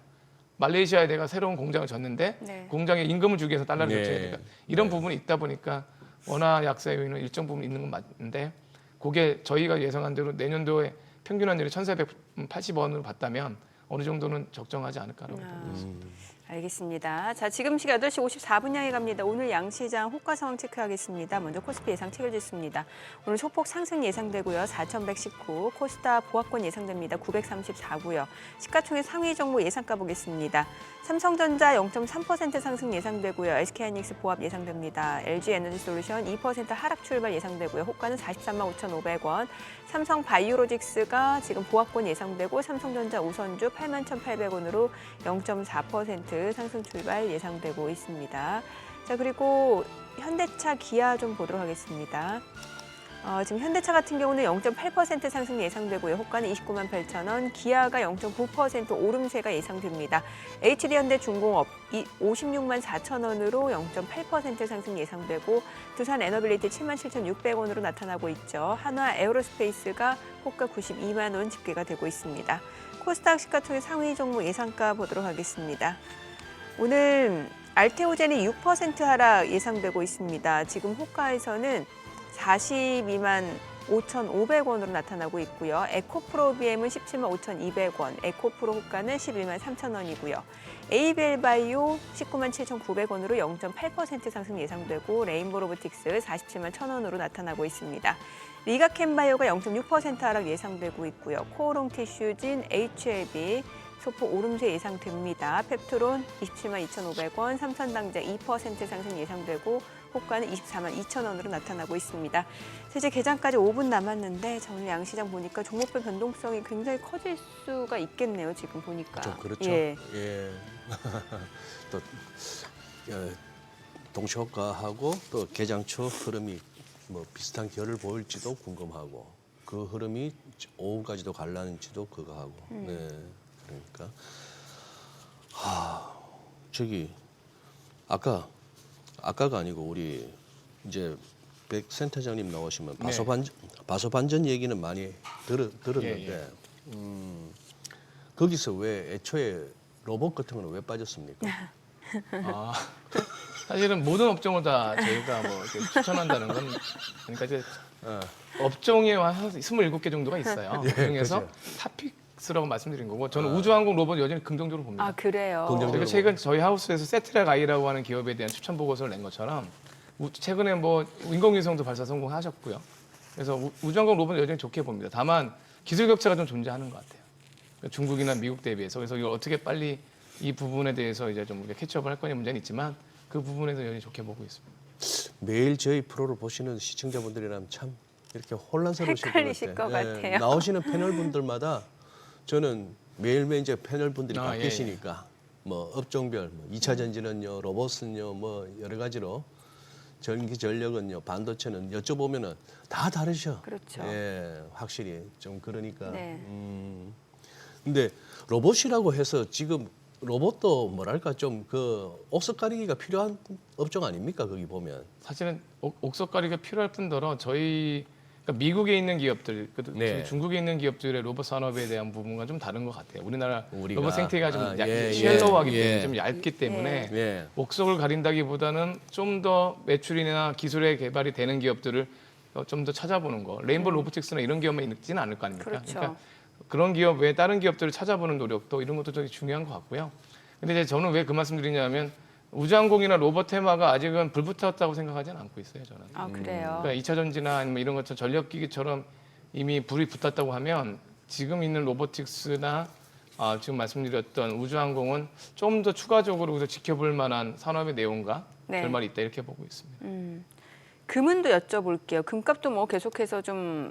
말레이시아에 내가 새로운 공장을 졌는데 네. 공장에 임금을 주기 위해서 달러를 네. 결제해야 되니까 이런 부분이 있다 보니까 원화 약세 요인은 일정 부분 있는 건 맞는데 그게 저희가 예상한 대로 내년도에 평균 환율이 1,480원으로 봤다면 어느 정도는 적정하지 않을까라고 보고 있습니다. 알겠습니다. 자, 지금 시각 8시 54분 향해 갑니다. 오늘 양시장 호가 상황 체크하겠습니다. 먼저 코스피 예상 체결됐습니다. 오늘 소폭 상승 예상되고요. 4,119. 코스닥 보합권 예상됩니다. 934고요. 시가총액 상위 정보 예상가 보겠습니다. 삼성전자 0.3% 상승 예상되고요. SK하이닉스 보합 예상됩니다. LG에너지솔루션 2% 하락 출발 예상되고요. 호가는 43만 5,500원. 삼성 바이오로직스가 지금 보합권 예상되고 삼성전자 우선주 81,800원으로 0.4% 상승 출발 예상되고 있습니다. 자, 그리고 현대차, 기아 좀 보도록 하겠습니다. 지금 현대차 같은 경우는 0.8% 상승 예상되고요. 호가는 29만 8천 원, 기아가 0.9% 오름세가 예상됩니다. HD현대중공업 56만 4천 원으로 0.8% 상승 예상되고 두산 에너빌리티 7만 7,600원으로 나타나고 있죠. 한화 에어로스페이스가 호가 92만 원 집계가 되고 있습니다. 코스닥 시가총액 상위 종목 예상가 보도록 하겠습니다. 오늘 알테오젠이 6% 하락 예상되고 있습니다. 지금 호가에서는 42만 5,500원으로 나타나고 있고요. 에코프로비엠은 17만 5,200원, 에코프로 호가는 11만 3천 원이고요. 에이벨바이오 19만 7,900원으로 0.8% 상승 예상되고 레인보로보틱스 47만 1,000원으로 나타나고 있습니다. 리가캔바이오가 0.6% 하락 예상되고 있고요. 코오롱 티슈진, HLB 소폭 오름세 예상됩니다. 펩트론 27만 2,500원, 삼선당자 2% 상승 예상되고 호가는 24만 2천 원으로 나타나고 있습니다. 이제 개장까지 5분 남았는데 오늘 양시장 보니까 종목별 변동성이 굉장히 커질 수가 있겠네요. 지금 보니까. 좀 그렇죠. 예. 예. 또 동시효과하고 또 개장 초 흐름이 뭐 비슷한 결을 보일지도 궁금하고 그 흐름이 오후까지도 갈라는지도 그거 하고. 네. 그러니까 저기 아까가 아니고 우리 이제 백 센터장님 나오시면 바소반전 얘기는 많이 들었는데 거기서 왜 애초에 로봇 같은 거는 왜 빠졌습니까? 사실은 모든 업종을 다 저희가 뭐 이렇게 추천한다는 건 그러니까 이제 업종이 한 27개 정도가 있어요. 그중에서 그렇죠. 탑픽 로보틱스라고 말씀드린 거고 저는 우주항공 로봇 여전히 긍정적으로 봅니다. 아, 그래요. 긍정적으로. 저희가 최근 저희 하우스에서 세트랙 아이라고 하는 기업에 대한 추천 보고서를 낸 것처럼 최근에 뭐 인공위성도 발사 성공하셨고요. 그래서 우주항공 로봇 여전히 좋게 봅니다. 다만 기술 격차가 좀 존재하는 것 같아요. 그러니까 중국이나 미국 대비해서 그래서 이걸 어떻게 빨리 이 부분에 대해서 이제 좀 우리가 캐치업을 할 거냐 문제는 있지만 그 부분에서 여전히 좋게 보고 있습니다. 매일 저희 프로를 보시는 시청자분들이라면 참 이렇게 혼란스러우실 헷갈리실 것 같아요. 것 같아요. 나오시는 패널 분들마다 저는 매일매일 이제 패널 분들이 아, 바뀌시니까 뭐 업종별, 뭐 2차 전지는요, 로봇은요, 뭐 여러 가지로 전기 전력은요, 반도체는 여쭤보면은 다 다르셔. 그렇죠. 예, 확실히 좀 그러니까. 네. 근데 로봇이라고 해서 지금 로봇도 뭐랄까 좀 그 옥석 가리기가 필요한 업종 아닙니까? 거기 보면. 사실은 옥석가리가 필요할 뿐더러 저희 그러니까 미국에 있는 기업들, 네. 중국에 있는 기업들의 로봇 산업에 대한 부분과 좀 다른 것 같아요. 우리나라 우리가. 로봇 생태계가 좀 예, 쉘러하기 예. 때문에 좀 얇기 때문에 예. 옥석을 가린다기보다는 좀 더 매출이나 기술의 개발이 되는 기업들을 좀 더 찾아보는 거. 레인보우 로보틱스나 이런 기업만 있지는 않을 거 아닙니까? 그렇죠. 그러니까 그런 기업 외에 다른 기업들을 찾아보는 노력도 이런 것도 되게 중요한 것 같고요. 근데 이제 저는 왜 그 말씀드리냐면 우주항공이나 로봇 테마가 아직은 불붙었다고 생각하지는 않고 있어요, 저는. 아, 그래요. 그러니까 2차 전지나 아니면 이런 것처럼 전력기기처럼 이미 불이 붙었다고 하면 지금 있는 로보틱스나 지금 말씀드렸던 우주항공은 좀 더 추가적으로 우리가 지켜볼 만한 산업의 내용과 네. 결말이 있다 이렇게 보고 있습니다. 금은도 여쭤볼게요. 금값도 뭐 계속해서 좀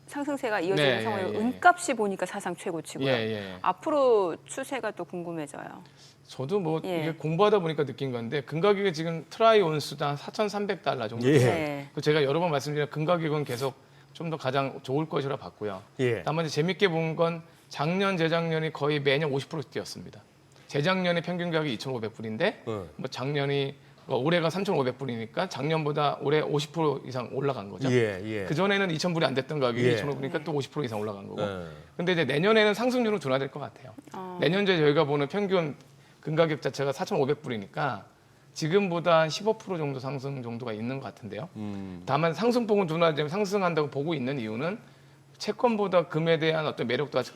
상승세가 이어지는 네, 상황이고 예, 예. 은값이 보니까 사상 최고치고요. 예. 앞으로 추세가 또 궁금해져요. 저도 뭐 예. 이게 공부하다 보니까 느낀 건데 금 가격이 지금 트라이 온수당 4,300달러 정도. 예. 네. 그 제가 여러 번 말씀드린 금 가격은 계속 좀 더 가장 좋을 것이라 봤고요. 예. 다만 이제 재밌게 본 건 작년, 재작년이 거의 매년 50% 뛰었습니다. 재작년에 평균 가격이 2,500불인데 뭐 작년이 올해가 3,500불이니까 작년보다 올해 50% 이상 올라간 거죠. 예. 그 전에는 2,000불이 안 됐던 가격이 예. 2,500불이니까 또 50% 이상 올라간 거고. 예. 근데 이제 내년에는 상승률은 둔화될 것 같아요. 내년도에 저희가 보는 평균 금 가격 자체가 4,500불이니까 지금보다 한 15% 정도 상승 정도가 있는 것 같은데요. 다만 상승폭은 둔화되면 상승한다고 보고 있는 이유는 채권보다 금에 대한 어떤 매력도 아직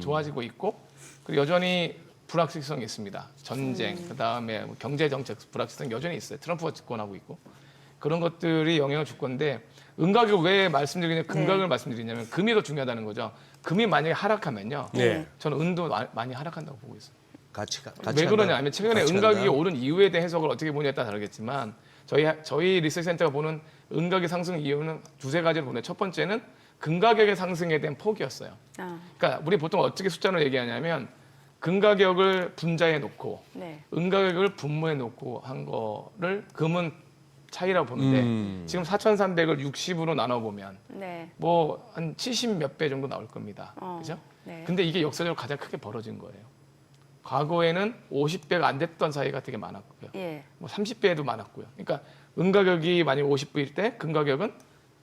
좋아지고 있고 그리고 여전히 불확실성이 있습니다. 전쟁, 그다음에 뭐 경제 정책 불확실성 여전히 있어요. 트럼프가 집권하고 있고 그런 것들이 영향을 줄 건데 은가격을 왜 말씀드리냐면 금가격을 말씀드리냐면 금이 더 중요하다는 거죠. 금이 만약에 하락하면요, 네. 저는 은도 많이 하락한다고 보고 있어요. 같이 왜 그러냐면 최근에 같이 은가격이 한다. 오른 이유에 대한 해석을 어떻게 보냐에 따라 다르겠지만 저희 리서치 센터가 보는 은가격 상승 이유는 두세 가지를 보네요. 첫 번째는 금가격의 상승에 대한 폭이었어요. 그러니까 우리 보통 어떻게 숫자로 얘기하냐면 금가격을 분자에 놓고 네. 은가격을 분모에 놓고 한 거를 금은 차이라고 보는데 지금 4,300을 60으로 나눠보면 네. 뭐 한 70 몇 배 정도 나올 겁니다. 그죠? 네. 근데 이게 역사적으로 가장 크게 벌어진 거예요. 과거에는 50배가 안 됐던 사이가 되게 많았고요. 예. 뭐 30배도 많았고요. 그러니까 은가격이 만약 50불일 때 금가격은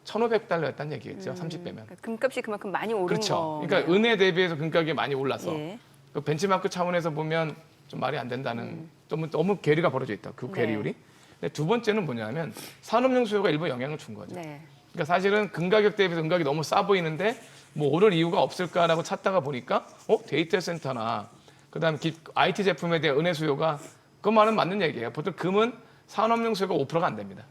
1,500달러였다는 얘기겠죠. 30배면. 그러니까 금값이 그만큼 많이 오른 그렇죠. 거. 그러니까 은에 대비해서 금가격이 많이 올라서 예. 그 벤치마크 차원에서 보면 좀 말이 안 된다는 너무 괴리가 벌어져 있다. 그 네. 괴리율이. 근데 두 번째는 뭐냐면 산업용 수요가 일부 영향을 준 거죠. 네. 그러니까 사실은 금가격 대비해서 은가격이 너무 싸 보이는데 뭐 오를 이유가 없을까라고 찾다가 보니까 데이터 센터나 그다음에 IT 제품에 대한 은의 수요가 그 말은 맞는 얘기예요. 보통 금은 산업용 수요가 5%가 안 됩니다.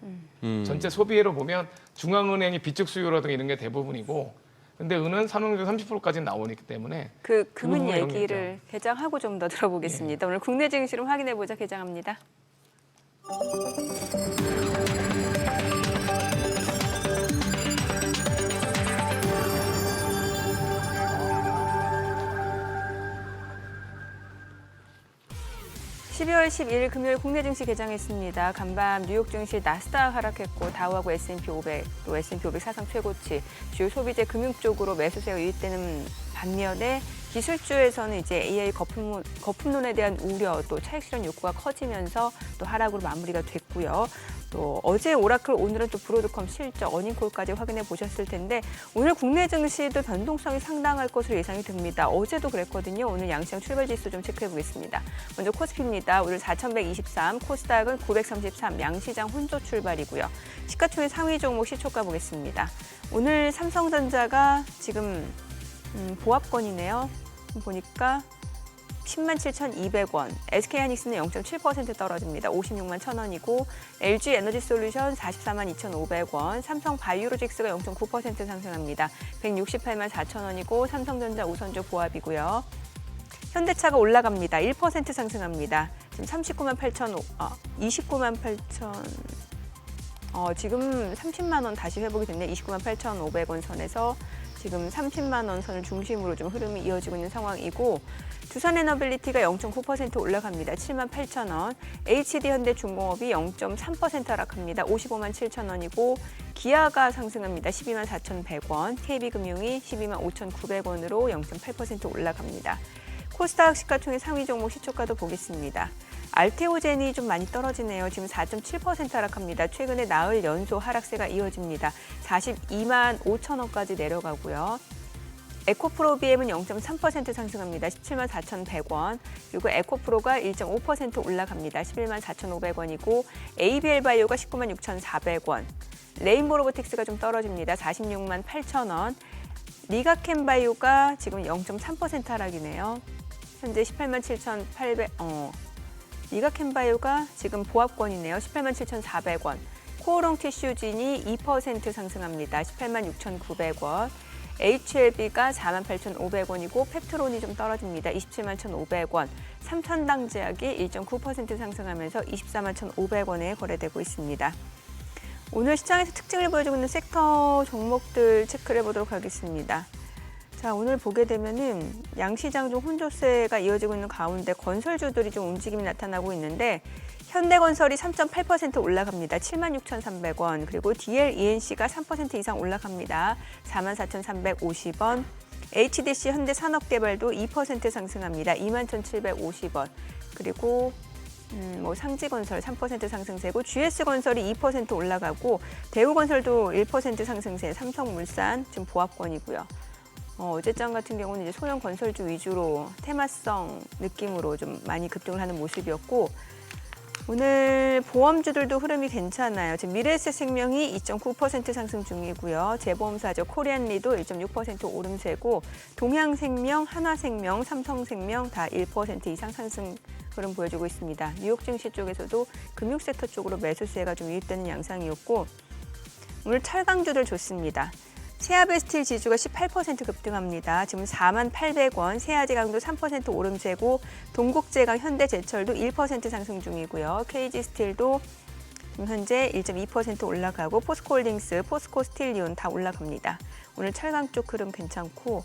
전체 소비회로 보면 중앙은행이 비축 수요라든가 이런 게 대부분이고 근데 은은 산업용 수요 30%까지 나오기 때문에 그 금은 부분의 얘기를 개장하고 좀 더 들어보겠습니다. 오늘 국내 증시를 확인해 보자 개장합니다. (12월 12일) 금요일 국내 증시 개장했습니다. 간밤 뉴욕 증시 나스닥 하락했고 다우하고 S&P 500, 또 S&P 500 사상 최고치, 주요 소비재 금융 쪽으로 매수세가 유입되는 반면에 기술주에서는 이제 AI 거품론에 대한 우려, 또 차익 실현 욕구가 커지면서 또 하락으로 마무리가 됐고요. 또 어제 오라클, 오늘은 또 브로드컴 실적, 어닝콜까지 확인해 보셨을 텐데 오늘 국내 증시도 변동성이 상당할 것으로 예상이 됩니다. 어제도 그랬거든요. 오늘 양시장 출발 지수 좀 체크해 보겠습니다. 먼저 코스피입니다. 오늘 4,123, 코스닥은 933, 양시장 혼조 출발이고요. 시가총액 상위 종목 시초가 보겠습니다. 오늘 삼성전자가 지금 보합권이네요. 보니까 107,200원, SK하이닉스는 0.7% 떨어집니다. 56만 1,000원이고 LG에너지솔루션 442,250원, 삼성바이오로직스가 0.9% 상승합니다. 168만 4,000원이고 삼성전자 우선주 보합이고요. 현대차가 올라갑니다. 1% 상승합니다. 지금 29만 8천 지금 30만 원 다시 회복이 됐네. 29만 8,500원 선에서 지금 30만 원 선을 중심으로 좀 흐름이 이어지고 있는 상황이고 두산에너빌리티가 0.9% 올라갑니다. 7만 8천 원. HD현대중공업이 0.3% 하락합니다. 55만 7천 원이고 기아가 상승합니다. 12만 4,100원. KB금융이 12만 5,900원으로 0.8% 올라갑니다. 코스닥 시가총액 상위 종목 시초가도 보겠습니다. 알테오젠이 좀 많이 떨어지네요. 지금 4.7% 하락합니다. 최근에 나흘 연속 하락세가 이어집니다. 42만 5천 원까지 내려가고요. 에코프로비엠은 0.3% 상승합니다. 17만 4,100원. 그리고 에코프로가 1.5% 올라갑니다. 11만 4,500원이고 ABL바이오가 19만 6,400원. 레인보로보틱스가 좀 떨어집니다. 46만 8천 원. 리가캠바이오가 지금 0.3% 하락이네요. 현재 18만 7,800, 리가캠바이오가 지금 보합권이네요. 18만 7,400원. 코오롱 티슈진이 2% 상승합니다. 18만 6,900원. HLB가 4만 8,500원이고 펩트론이 좀 떨어집니다. 27만 1,500원. 삼천당제약이 1.9% 상승하면서 24만 1,500원에 거래되고 있습니다. 오늘 시장에서 특징을 보여주고 있는 섹터 종목들 체크를 해보도록 하겠습니다. 자, 오늘 보게 되면은 양시장 중 혼조세가 이어지고 있는 가운데 건설주들이 좀 움직임이 나타나고 있는데 현대건설이 3.8% 올라갑니다. 76,300원. 그리고 DLENC가 3% 이상 올라갑니다. 44,350원. HDC 현대산업개발도 2% 상승합니다. 21,750원. 그리고 상지건설 3% 상승세고 GS건설이 2% 올라가고 대우건설도 1% 상승세, 삼성물산 지금 보합권이고요. 어제장 같은 경우는 이제 소형 건설주 위주로 테마성 느낌으로 좀 많이 급등을 하는 모습이었고 오늘 보험주들도 흐름이 괜찮아요. 지금 미래에셋생명이 2.9% 상승 중이고요. 재보험사죠. 코리안리도 1.6% 오름세고 동양생명, 한화생명, 삼성생명 다 1% 이상 상승 흐름 보여주고 있습니다. 뉴욕 증시 쪽에서도 금융섹터 쪽으로 매수세가 좀 유입되는 양상이었고 오늘 철강주들 좋습니다. 세아베스틸 지수가 18% 급등합니다. 지금 4만 800원, 세아제강도 3% 오름세고 동국제강, 현대제철도 1% 상승 중이고요. KG스틸도 지금 현재 1.2% 올라가고 포스코홀딩스, 포스코스틸리온 다 올라갑니다. 오늘 철강 쪽 흐름 괜찮고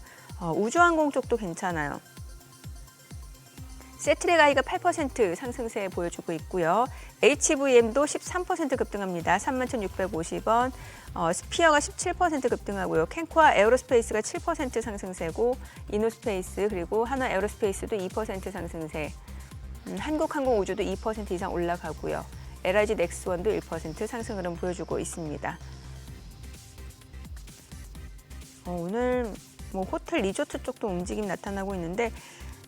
우주항공 쪽도 괜찮아요. 세트레가이가 8% 상승세 보여주고 있고요. HVM도 13% 급등합니다. 31,650원. 스피어가 17% 급등하고요. 캔코아 에어로스페이스가 7% 상승세고 이노스페이스 그리고 하나 에어로스페이스도 2% 상승세. 한국항공우주도 2% 이상 올라가고요. LIG 넥스원도 1% 상승 흐름 보여주고 있습니다. 오늘 호텔 리조트 쪽도 움직임 나타나고 있는데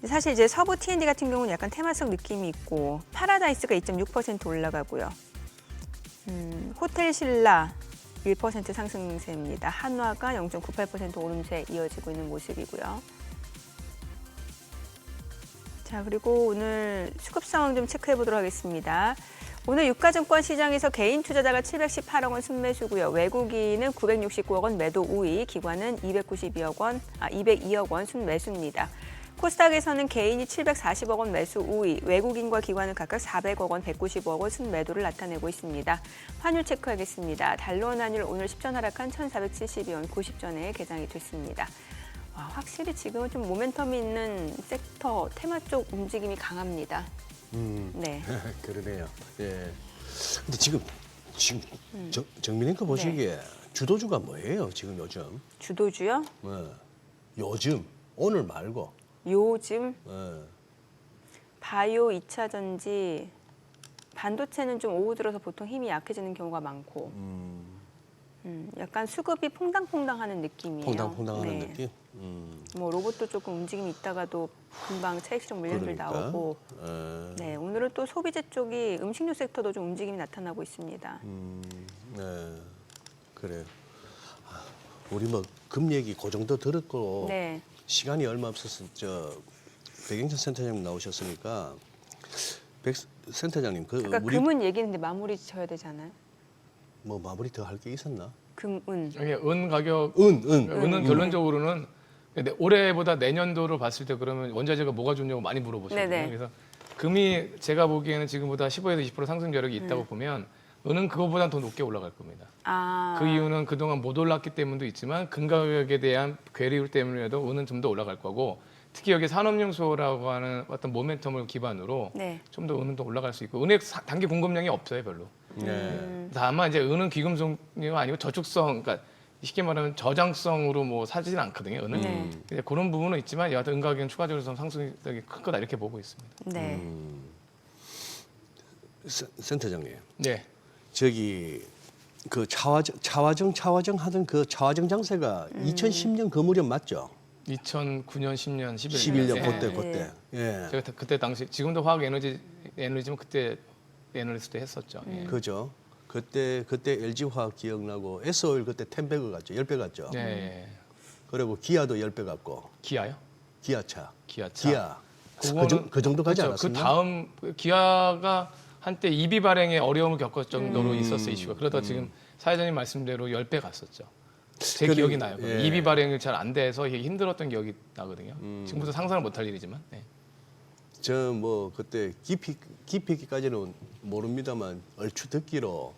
사실 이제 서부 T&D 같은 경우는 약간 테마성 느낌이 있고 파라다이스가 2.6% 올라가고요. 호텔 신라 1% 상승세입니다. 한화가 0.98% 오름세 이어지고 있는 모습이고요. 자, 그리고 오늘 수급 상황 좀 체크해 보도록 하겠습니다. 오늘 유가증권 시장에서 개인 투자자가 718억 원 순매수고요. 외국인은 969억 원 매도 우위, 기관은 202억 원 순매수입니다. 코스닥에서는 개인이 740억 원 매수 우위, 외국인과 기관은 각각 400억 원, 195억 원 순매도를 나타내고 있습니다. 환율 체크하겠습니다. 달러원 환율 오늘 10전 하락한 1,472원 90전에 개장이 됐습니다. 확실히 지금은 좀 모멘텀이 있는 섹터, 테마 쪽 움직임이 강합니다. 네. 그러네요. 예. 근데 지금 정민앵커 보시기에 주도주가 뭐예요? 지금 요즘? 주도주요? 요즘 오늘 말고. 요즘 바이오 2차 전지 반도체는 좀 오후 들어서 보통 힘이 약해지는 경우가 많고 약간 수급이 퐁당퐁당하는 느낌이에요. 퐁당퐁당하는 느낌? 로봇도 조금 움직임이 있다가도 금방 차익실적 물량들 그러니까. 나오고 네, 오늘은 또 소비재 쪽이 음식료 섹터도 좀 움직임이 나타나고 있습니다. 네, 그래요. 우리 뭐 금 얘기 그 정도 들었고 네. 시간이 얼마 없어서 백영천 센터장님 나오셨으니까 백 센터장님 그러니까 우리 금은 얘기인데 마무리 져야 되잖아요. 뭐 마무리 더 할 게 있었나? 금은. 이게 은 가격 은. 결론적으로는 올해보다 내년도를 봤을 때 그러면 원자재가 뭐가 좋냐고 많이 물어보시거든요. 네네. 그래서 금이 제가 보기에는 지금보다 15에서 20% 상승 여력이 있다고 보면 은은 그거보다 더 높게 올라갈 겁니다. 아. 그 이유는 그동안 못 올랐기 때문도 있지만 금 가격에 대한 괴리율 때문에도 은은 좀 더 올라갈 거고 특히 여기 산업용 수요라고 하는 어떤 모멘텀을 기반으로 네. 좀 더 은은 더 올라갈 수 있고 은의 단기 공급량이 없어요 별로. 네. 다만 이제 은은 귀금속이 아니고 저축성, 그러니까 쉽게 말하면 저장성으로 뭐 사지는 않거든요. 은은 네. 이제 그런 부분은 있지만 여하튼 은 가격은 추가적으로 좀 상승이 클 거다 이렇게 보고 있습니다. 네. 센터장님. 네, 저기 그 차화정 하던 그 차화정 장세가 2010년 그 무렵 맞죠? 2009년, 10년, 11년. 11년 네. 그때. 예. 제가 그때 당시 지금도 화학 에너지지만 그때 에너지 때 했었죠. 예. 그죠? 그때 LG 화학 기억나고 S오일 그때 10배 갔죠. 10배 갔죠. 네. 그리고 기아도 10배 갔고. 기아요? 기아차. 기아차. 기아. 그거는 그 정도 가지 그렇죠. 않았었나? 그 다음 기아가 한때 EV 발행에 어려움을 겪을 정도로 있었어요 이슈가. 그러다 지금 사회자님 말씀대로 10배 갔었죠. 제 그래, 기억이 나요. 예. EV 발행이 잘 안 돼서 이게 힘들었던 기억이 나거든요. 지금부터 상상을 못할 일이지만. 네. 저 뭐 그때 깊이까지는 모릅니다만 얼추 듣기로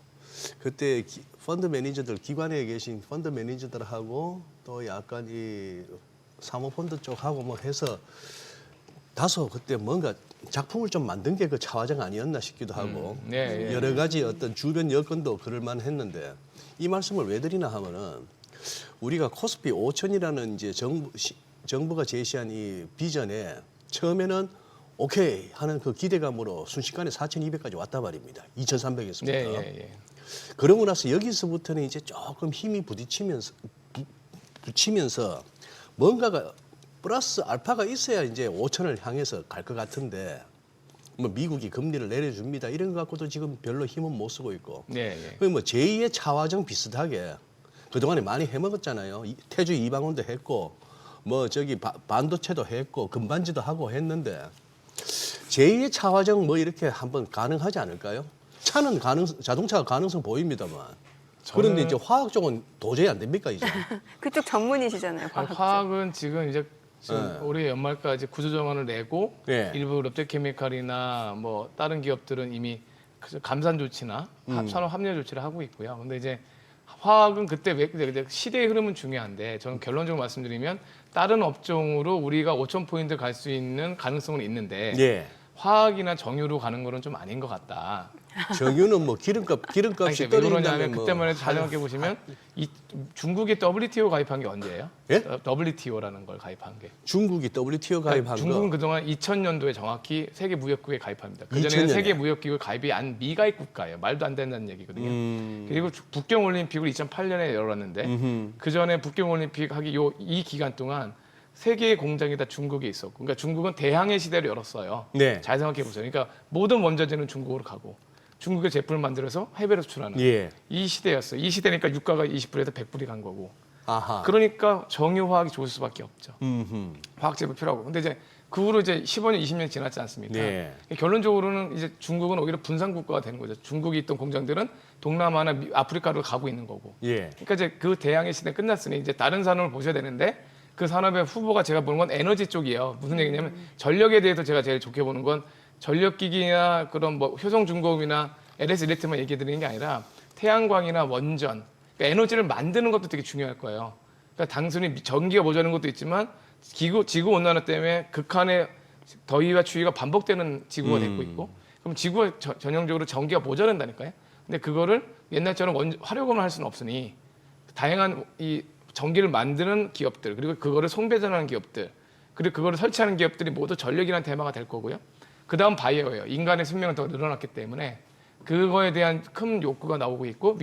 그때 펀드 매니저들 기관에 계신 펀드 매니저들하고 또 약간 이 사모펀드 쪽하고 뭐 해서 다소 그때 뭔가 작품을 좀 만든 게 그 차화정 아니었나 싶기도 하고 네, 예. 여러 가지 어떤 주변 여건도 그럴 만했는데 이 말씀을 왜 드리나 하면은 우리가 코스피 5천이라는 이제 정부가 제시한 이 비전에 처음에는 오케이 하는 그 기대감으로 순식간에 4,200까지 왔단 말입니다. 2,300에서부터. 네, 예, 예. 그러고 나서 여기서부터는 이제 조금 힘이 붙이면서 뭔가가 플러스 알파가 있어야 이제 5천을 향해서 갈 것 같은데 뭐 미국이 금리를 내려줍니다. 이런 거 갖고도 지금 별로 힘은 못 쓰고 있고. 네, 예. 그 뭐 제2의 차화정 비슷하게 그동안에 많이 해먹었잖아요. 태주 이방원도 했고 뭐 저기 반도체도 했고 금반지도 하고 했는데 제2의 차화정 뭐 이렇게 한번 가능하지 않을까요? 차는 자동차가 가능성 보입니다만 그런데 이제 화학 쪽은 도저히 안 됩니까 이제? 그쪽 전문이시잖아요. 아, 과학적. 화학은 지금 이제 네. 올해 연말까지 구조정안을 내고 네. 일부 롯데케미칼이나 뭐 다른 기업들은 이미 감산 조치나 산업 합리화 조치를 하고 있고요. 근데 이제 화학은 그때 시대의 흐름은 중요한데 저는 결론적으로 말씀드리면 다른 업종으로 우리가 5,000포인트 갈 수 있는 가능성은 있는데 예. 화학이나 정유로 가는 거는 좀 아닌 것 같다. 정유는 뭐 기름값이 아니, 왜 떨어진다면 그러냐면 뭐 그때만 해도 잘 생각해 보시면 이 중국이 WTO 가입한 게 언제예요? 예? WTO라는 걸 가입한 게. 중국이 WTO 가입한 중국은 거 그동안 2000년도에 정확히 세계 무역기구에 가입합니다. 그 2000 전에는 년에. 세계 무역기구 가입이 안 미가입 국가예요. 말도 안 된다는 얘기거든요. 그리고 북경 올림픽을 2008년에 열었는데 그 전에 북경 올림픽 하기 이 기간 동안 세계의 공장이 다 중국에 있었고, 그러니까 중국은 대항해 시대를 열었어요. 네. 잘 생각해 보세요. 그러니까 모든 원자재는 중국으로 가고 중국의 제품을 만들어서 해외로 수출하는 예. 이 시대였어요. 이 시대니까 유가가 20불에서 100불이 간 거고. 아하. 그러니까 정유화학이 좋을 수밖에 없죠. 음흠. 화학 제품 필요하고. 근데 이제 그 후로 이제 15년, 20년 지났지 않습니까? 네. 결론적으로는 이제 중국은 오히려 분산 국가가 되는 거죠. 중국이 있던 공장들은 동남아나 아프리카로 가고 있는 거고. 예. 그러니까 이제 그 대항해 시대 끝났으니 이제 다른 산업을 보셔야 되는데 그 산업의 후보가 제가 보는 건 에너지 쪽이에요. 무슨 얘기냐면 전력에 대해서 제가 제일 좋게 보는 건 전력기기나 그런 뭐 효성중공업이나 LS 일렉트만 얘기해 드리는 게 아니라 태양광이나 원전, 그러니까 에너지를 만드는 것도 되게 중요할 거예요. 그러니까 단순히 전기가 모자라는 것도 있지만 지구 온난화 때문에 극한의 더위와 추위가 반복되는 지구가 되고 있고 그럼 지구가 전형적으로 전기가 모자란다니까요. 근데 그거를 옛날처럼 화력으로 할 수는 없으니 다양한 이 전기를 만드는 기업들 그리고 그거를 송배전하는 기업들 그리고 그거를 설치하는 기업들이 모두 전력이라는 테마가 될 거고요. 그 다음 바이오예요. 인간의 수명은 더 늘어났기 때문에 그거에 대한 큰 욕구가 나오고 있고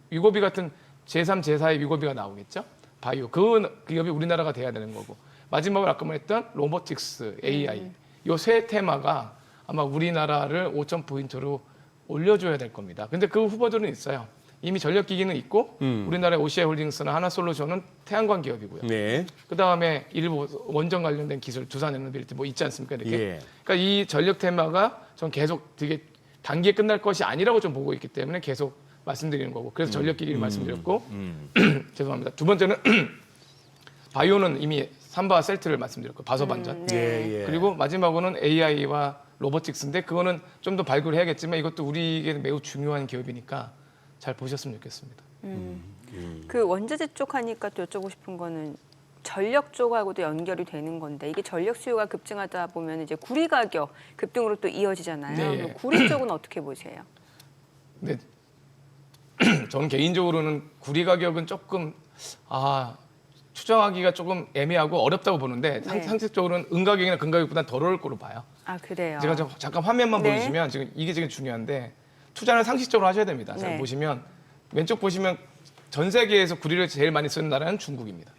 위고비 같은 제3, 제4의 위고비가 나오겠죠. 바이오 그 기업이 우리나라가 돼야 되는 거고 마지막으로 아까 말했던 로보틱스, AI 이 세 테마가 아마 우리나라를 5,000포인트로 올려줘야 될 겁니다. 근데 그 후보들은 있어요. 이미 전력기기는 있고 우리나라의 OCI 홀딩스나 하나솔루션은 태양광 기업이고요. 네. 그다음에 일부 원전 관련된 기술 두산 에너빌리티 뭐 있지 않습니까? 이렇게. 예. 그러니까 이 전력 테마가 전 계속 되게 단기에 끝날 것이 아니라고 좀 보고 있기 때문에 계속 말씀드리는 거고. 그래서 전력기기를 말씀드렸고 죄송합니다. 두 번째는 바이오는 이미 삼바 셀트를 말씀드렸고 바소 반전. 네. 예, 예. 그리고 마지막으로는 AI와 로보틱스인데 그거는 좀 더 발굴을 해야겠지만 이것도 우리에게 매우 중요한 기업이니까 잘 보셨으면 좋겠습니다. 그 원자재 쪽 하니까 또 여쭤보고 싶은 거는 전력 쪽하고도 연결이 되는 건데 이게 전력 수요가 급증하다 보면 이제 구리 가격 급등으로 또 이어지잖아요. 네. 그럼 구리 쪽은 어떻게 보세요? 근데 저는 개인적으로는 구리 가격은 조금 추정하기가 조금 애매하고 어렵다고 보는데 네. 상식적으로는 은가격이나 금가격보다 덜 어려울 거로 봐요. 아 그래요. 제가 좀 잠깐 화면만 네. 보여주시면 지금 이게 지금 중요한데 투자는 상식적으로 하셔야 됩니다. 자, 네. 보시면 왼쪽 보시면 전 세계에서 구리를 제일 많이 쓰는 나라는 중국입니다.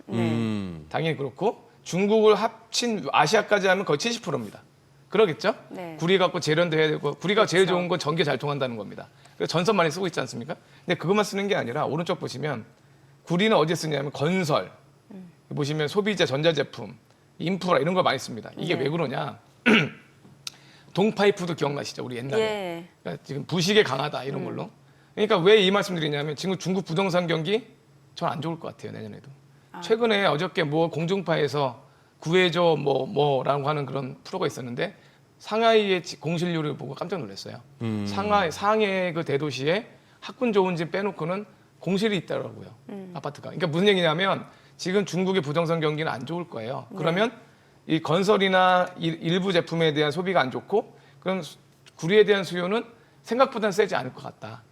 당연히 그렇고 중국을 합친 아시아까지 하면 거의 70%입니다. 그러겠죠? 네. 구리 갖고 재련도 해야 되고 구리가 제일 그렇죠. 좋은 건 전기 잘 통한다는 겁니다. 그래서 전선 많이 쓰고 있지 않습니까? 근데 그것만 쓰는 게 아니라 오른쪽 보시면 구리는 어디에 쓰냐면 건설, 보시면 소비재, 전자제품, 인프라 이런 걸 많이 씁니다. 이게 네. 왜 그러냐? 동파이프도 기억나시죠? 우리 옛날에. 예. 그러니까 지금 부식에 강하다 이런 걸로. 그러니까 왜 이 말씀드리냐면 지금 중국 부동산 경기 전 안 좋을 것 같아요 내년에도. 최근에 어저께 뭐 공중파에서 구해줘 뭐라고 하는 그런 프로가 있었는데 상하이의 공실률을 보고 깜짝 놀랐어요. 상해 그 대도시에 학군 좋은 집 빼놓고는 공실이 있더라고요. 아파트가. 그러니까 무슨 얘기냐면 지금 중국의 부동산 경기는 안 좋을 거예요. 그러면 이 건설이나 일부 제품에 대한 소비가 안 좋고 그럼 구리에 대한 수요는 생각보다는 세지 않을 것 같다.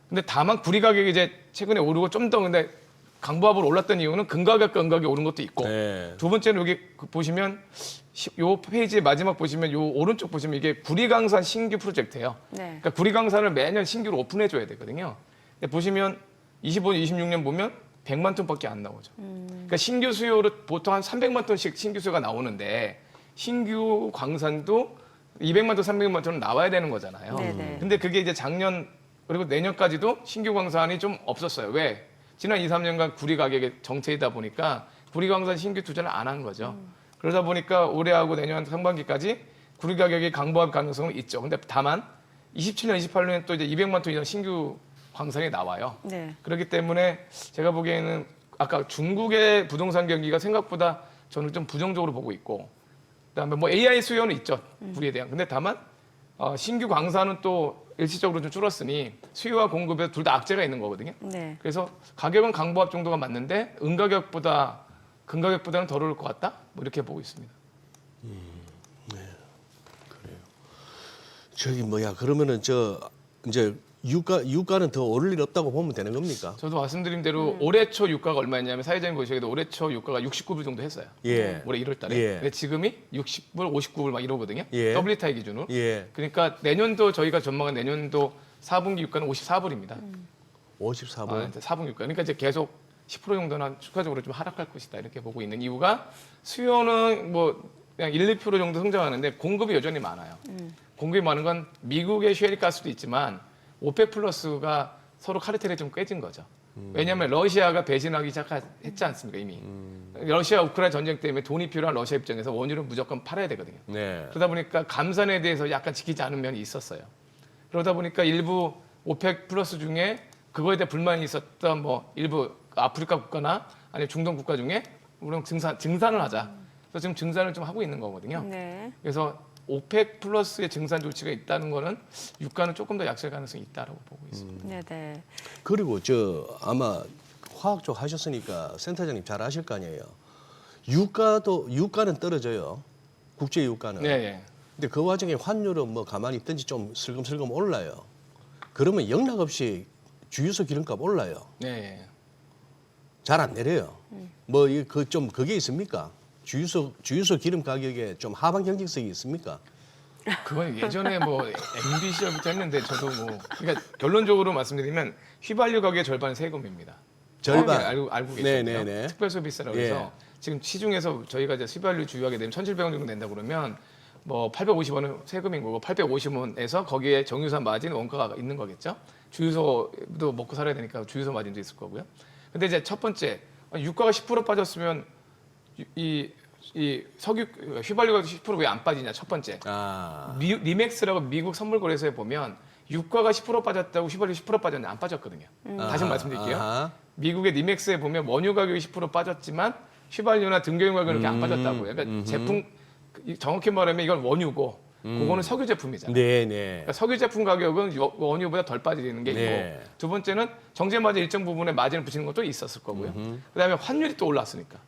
근데 다만 구리 가격이 이제 최근에 오르고 좀 더 근데 강보합으로 올랐던 이유는 금가격과 은가격이 오른 것도 있고 네. 두 번째는 여기 보시면 요 페이지 마지막 보시면 요 오른쪽 보시면 이게 구리강산 신규 프로젝트예요. 네. 그러니까 구리강산을 매년 신규로 오픈해 줘야 되거든요. 근데 보시면 25, 26년 보면 100만 톤밖에 안 나오죠. 그러니까 신규 수요를 보통 한 300만 톤씩 신규 수요가 나오는데 신규 광산도 200만 톤, 300만 톤은 나와야 되는 거잖아요. 네네. 근데 그게 이제 작년 그리고 내년까지도 신규 광산이 좀 없었어요. 왜? 지난 2, 3년간 구리 가격의 정체이다 보니까 구리 광산 신규 투자를 안 한 거죠. 그러다 보니까 올해하고 내년 상반기까지 구리 가격이 강보합 가능성은 있죠. 근데 다만 27년, 28년에 또 이제 200만 톤 이상 신규 광산이 나와요. 네. 그렇기 때문에 제가 보기에는 아까 중국의 부동산 경기가 생각보다 저는 좀 부정적으로 보고 있고 그다음에 뭐 AI 수요는 있죠. 구리에 대한. 근데 다만 신규 광산은 또 일시적으로 좀 줄었으니 수요와 공급에 둘 다 악재가 있는 거거든요. 네. 그래서 가격은 강보합 정도가 맞는데 은가격보다 금가격보다는 덜 오를 것 같다. 뭐 이렇게 보고 있습니다. 저기 뭐야 그러면은 저 이제 유가는 더 오를 일 없다고 보면 되는 겁니까? 저도 말씀드린 대로 올해 초 유가가 얼마였냐면 사회자님 보시기에도 올해 초 유가가 69불 정도 했어요. 예. 올해 1월 달에. 예. 근데 지금이 60불, 59불 막 이러거든요. 예. WTI 기준으로. 예. 그러니까 내년도 저희가 전망한 내년도 4분기 유가는 54불입니다. 54번. 4분기 유가. 그러니까 이제 계속 10% 정도는 추가적으로 좀 하락할 것이다. 이렇게 보고 있는 이유가 수요는 뭐 그냥 1, 2% 정도 성장하는데 공급이 여전히 많아요. 공급이 많은 건 미국의 셰일가스도 있지만 오펙 플러스가 서로 카르텔이 좀 깨진 거죠. 왜냐하면 러시아가 배신하기 시작했지 않습니까 이미. 러시아 우크라이나 전쟁 때문에 돈이 필요한 러시아 입장에서 원유를 무조건 팔아야 되거든요. 네. 그러다 보니까 감산에 대해서 약간 지키지 않은 면이 있었어요. 그러다 보니까 일부 오펙 플러스 중에 그거에 대해 불만이 있었던 뭐 일부 아프리카 국가나 아니면 중동 국가 중에 우리는 증산을 하자. 그래서 지금 증산을 좀 하고 있는 거거든요. 네. 그래서 오펙 플러스의 증산 조치가 있다는 거는 유가는 조금 더 약세 가능성이 있다고 보고 있습니다. 네, 네. 그리고 저 아마 화학 쪽 하셨으니까 센터장님 잘 아실 거 아니에요. 유가는 떨어져요. 국제 유가는. 네, 네. 근데 그 와중에 환율은 뭐 가만히 있든지 좀 슬금슬금 올라요. 그러면 영락 없이 주유소 기름값 올라요. 네. 잘 안 내려요. 뭐 그 좀 그게 있습니까? 주유소 기름 가격에 좀 하방 경직성이 있습니까? 그건 예전에 뭐 MB 시절부터 했는데 저도 뭐 그러니까 결론적으로 말씀드리면 휘발유 가격의 절반은 세금입니다. 절반. 알고 계시죠? 네네네. 특별소비세라고 예. 해서 지금 시중에서 저희가 이제 휘발유 주유하게 되면 1,700원 정도 낸다 그러면 뭐 850원은 세금인 거고 850원에서 거기에 정유사 마진 원가가 있는 거겠죠. 주유소도 먹고 살아야 되니까 주유소 마진도 있을 거고요. 근데 이제 첫 번째 유가가 10% 빠졌으면 이 석유 휘발유가 10% 왜 안 빠지냐 첫 번째. 리맥스라고 미국 선물거래소에 보면 유가가 10% 빠졌다고 휘발유 10% 빠졌는데 안 빠졌거든요. 다시 한번 말씀드릴게요. 미국의 리맥스에 보면 원유 가격이 10% 빠졌지만 휘발유나 등유용 가격은 그렇게 안 빠졌다고요. 그러니까 제품 정확히 말하면 이건 원유고 그거는 석유 제품이잖아요. 그러니까 석유 제품 가격은 원유보다 덜 빠지는 게 있고 두 번째는 정제 마진 일정 부분에 마진을 붙이는 것도 있었을 거고요. 그다음에 환율이 또 올랐으니까.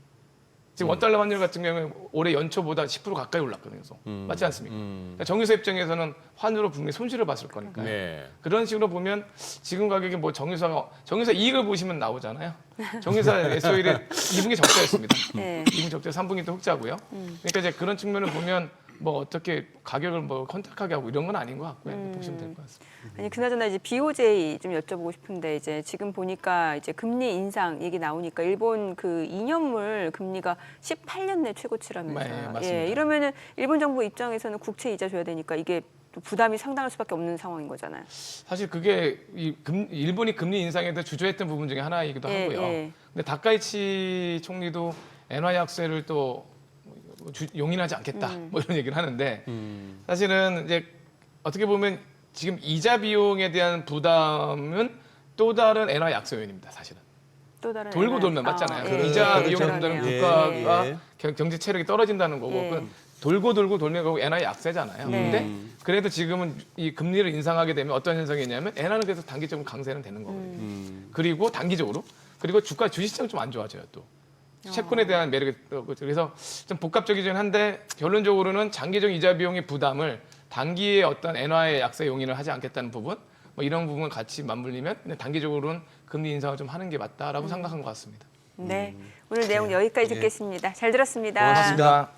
지금 원달러 환율 같은 경우는 올해 연초보다 10% 가까이 올랐거든요. 맞지 않습니까? 그러니까 정유사 입장에서는 환율로 분명히 손실을 봤을 거니까요. 그런 식으로 보면 지금 가격이 뭐 정유사 이익을 보시면 나오잖아요. 정유사 SO일의 2분기 적자였습니다. 2분기 적자, 3분기 또 흑자고요. 그러니까 이제 그런 측면을 보면 뭐 어떻게 가격을 뭐 컨택하게 하고 이런 건 아닌 것 같고요. 보시면 될 것 같습니다. 아니 그나저나 이제 BOJ 좀 여쭤보고 싶은데 이제 지금 보니까 이제 금리 인상 얘기 나오니까 일본 그 2년물 금리가 18년 내 최고치라면서요. 네, 맞습니다. 예, 이러면은 일본 정부 입장에서는 국채 이자 줘야 되니까 이게 또 부담이 상당할 수밖에 없는 상황인 거잖아요. 사실 그게 일본이 금리 인상에 대해 주저했던 부분 중에 하나이기도 하고요. 근데 다카이치 총리도 엔화 약세를 또 용인하지 않겠다 뭐 이런 얘기를 하는데 사실은 이제 어떻게 보면 지금 이자 비용에 대한 부담은 또 다른 엔화 약세 요인입니다. 사실은 또 다른 돌고 돌면 맞잖아요. 예, 이자 예, 비용에 그러네요. 부담은 국가가 경제 체력이 떨어진다는 거고 예. 그건 돌고 돌면 결국 엔화 약세잖아요. 네. 근데 그래도 지금은 이 금리를 인상하게 되면 어떤 현상이 있냐면 엔화는 계속 단기적으로 강세는 되는 거거든요. 그리고 단기적으로 그리고 주식시장은 좀 안 좋아져요 또. 채권에 대한 매력이 그래서 좀 복합적이긴 한데 결론적으로는 장기적 이자 비용의 부담을 단기에 어떤 엔화의 약세 용인을 하지 않겠다는 부분 뭐 이런 부분을 같이 맞물리면 그냥 단기적으로는 금리 인상을 좀 하는 게 맞다라고 생각한 것 같습니다. 네, 오늘 내용 여기까지 듣겠습니다. 잘 들었습니다. 고맙습니다.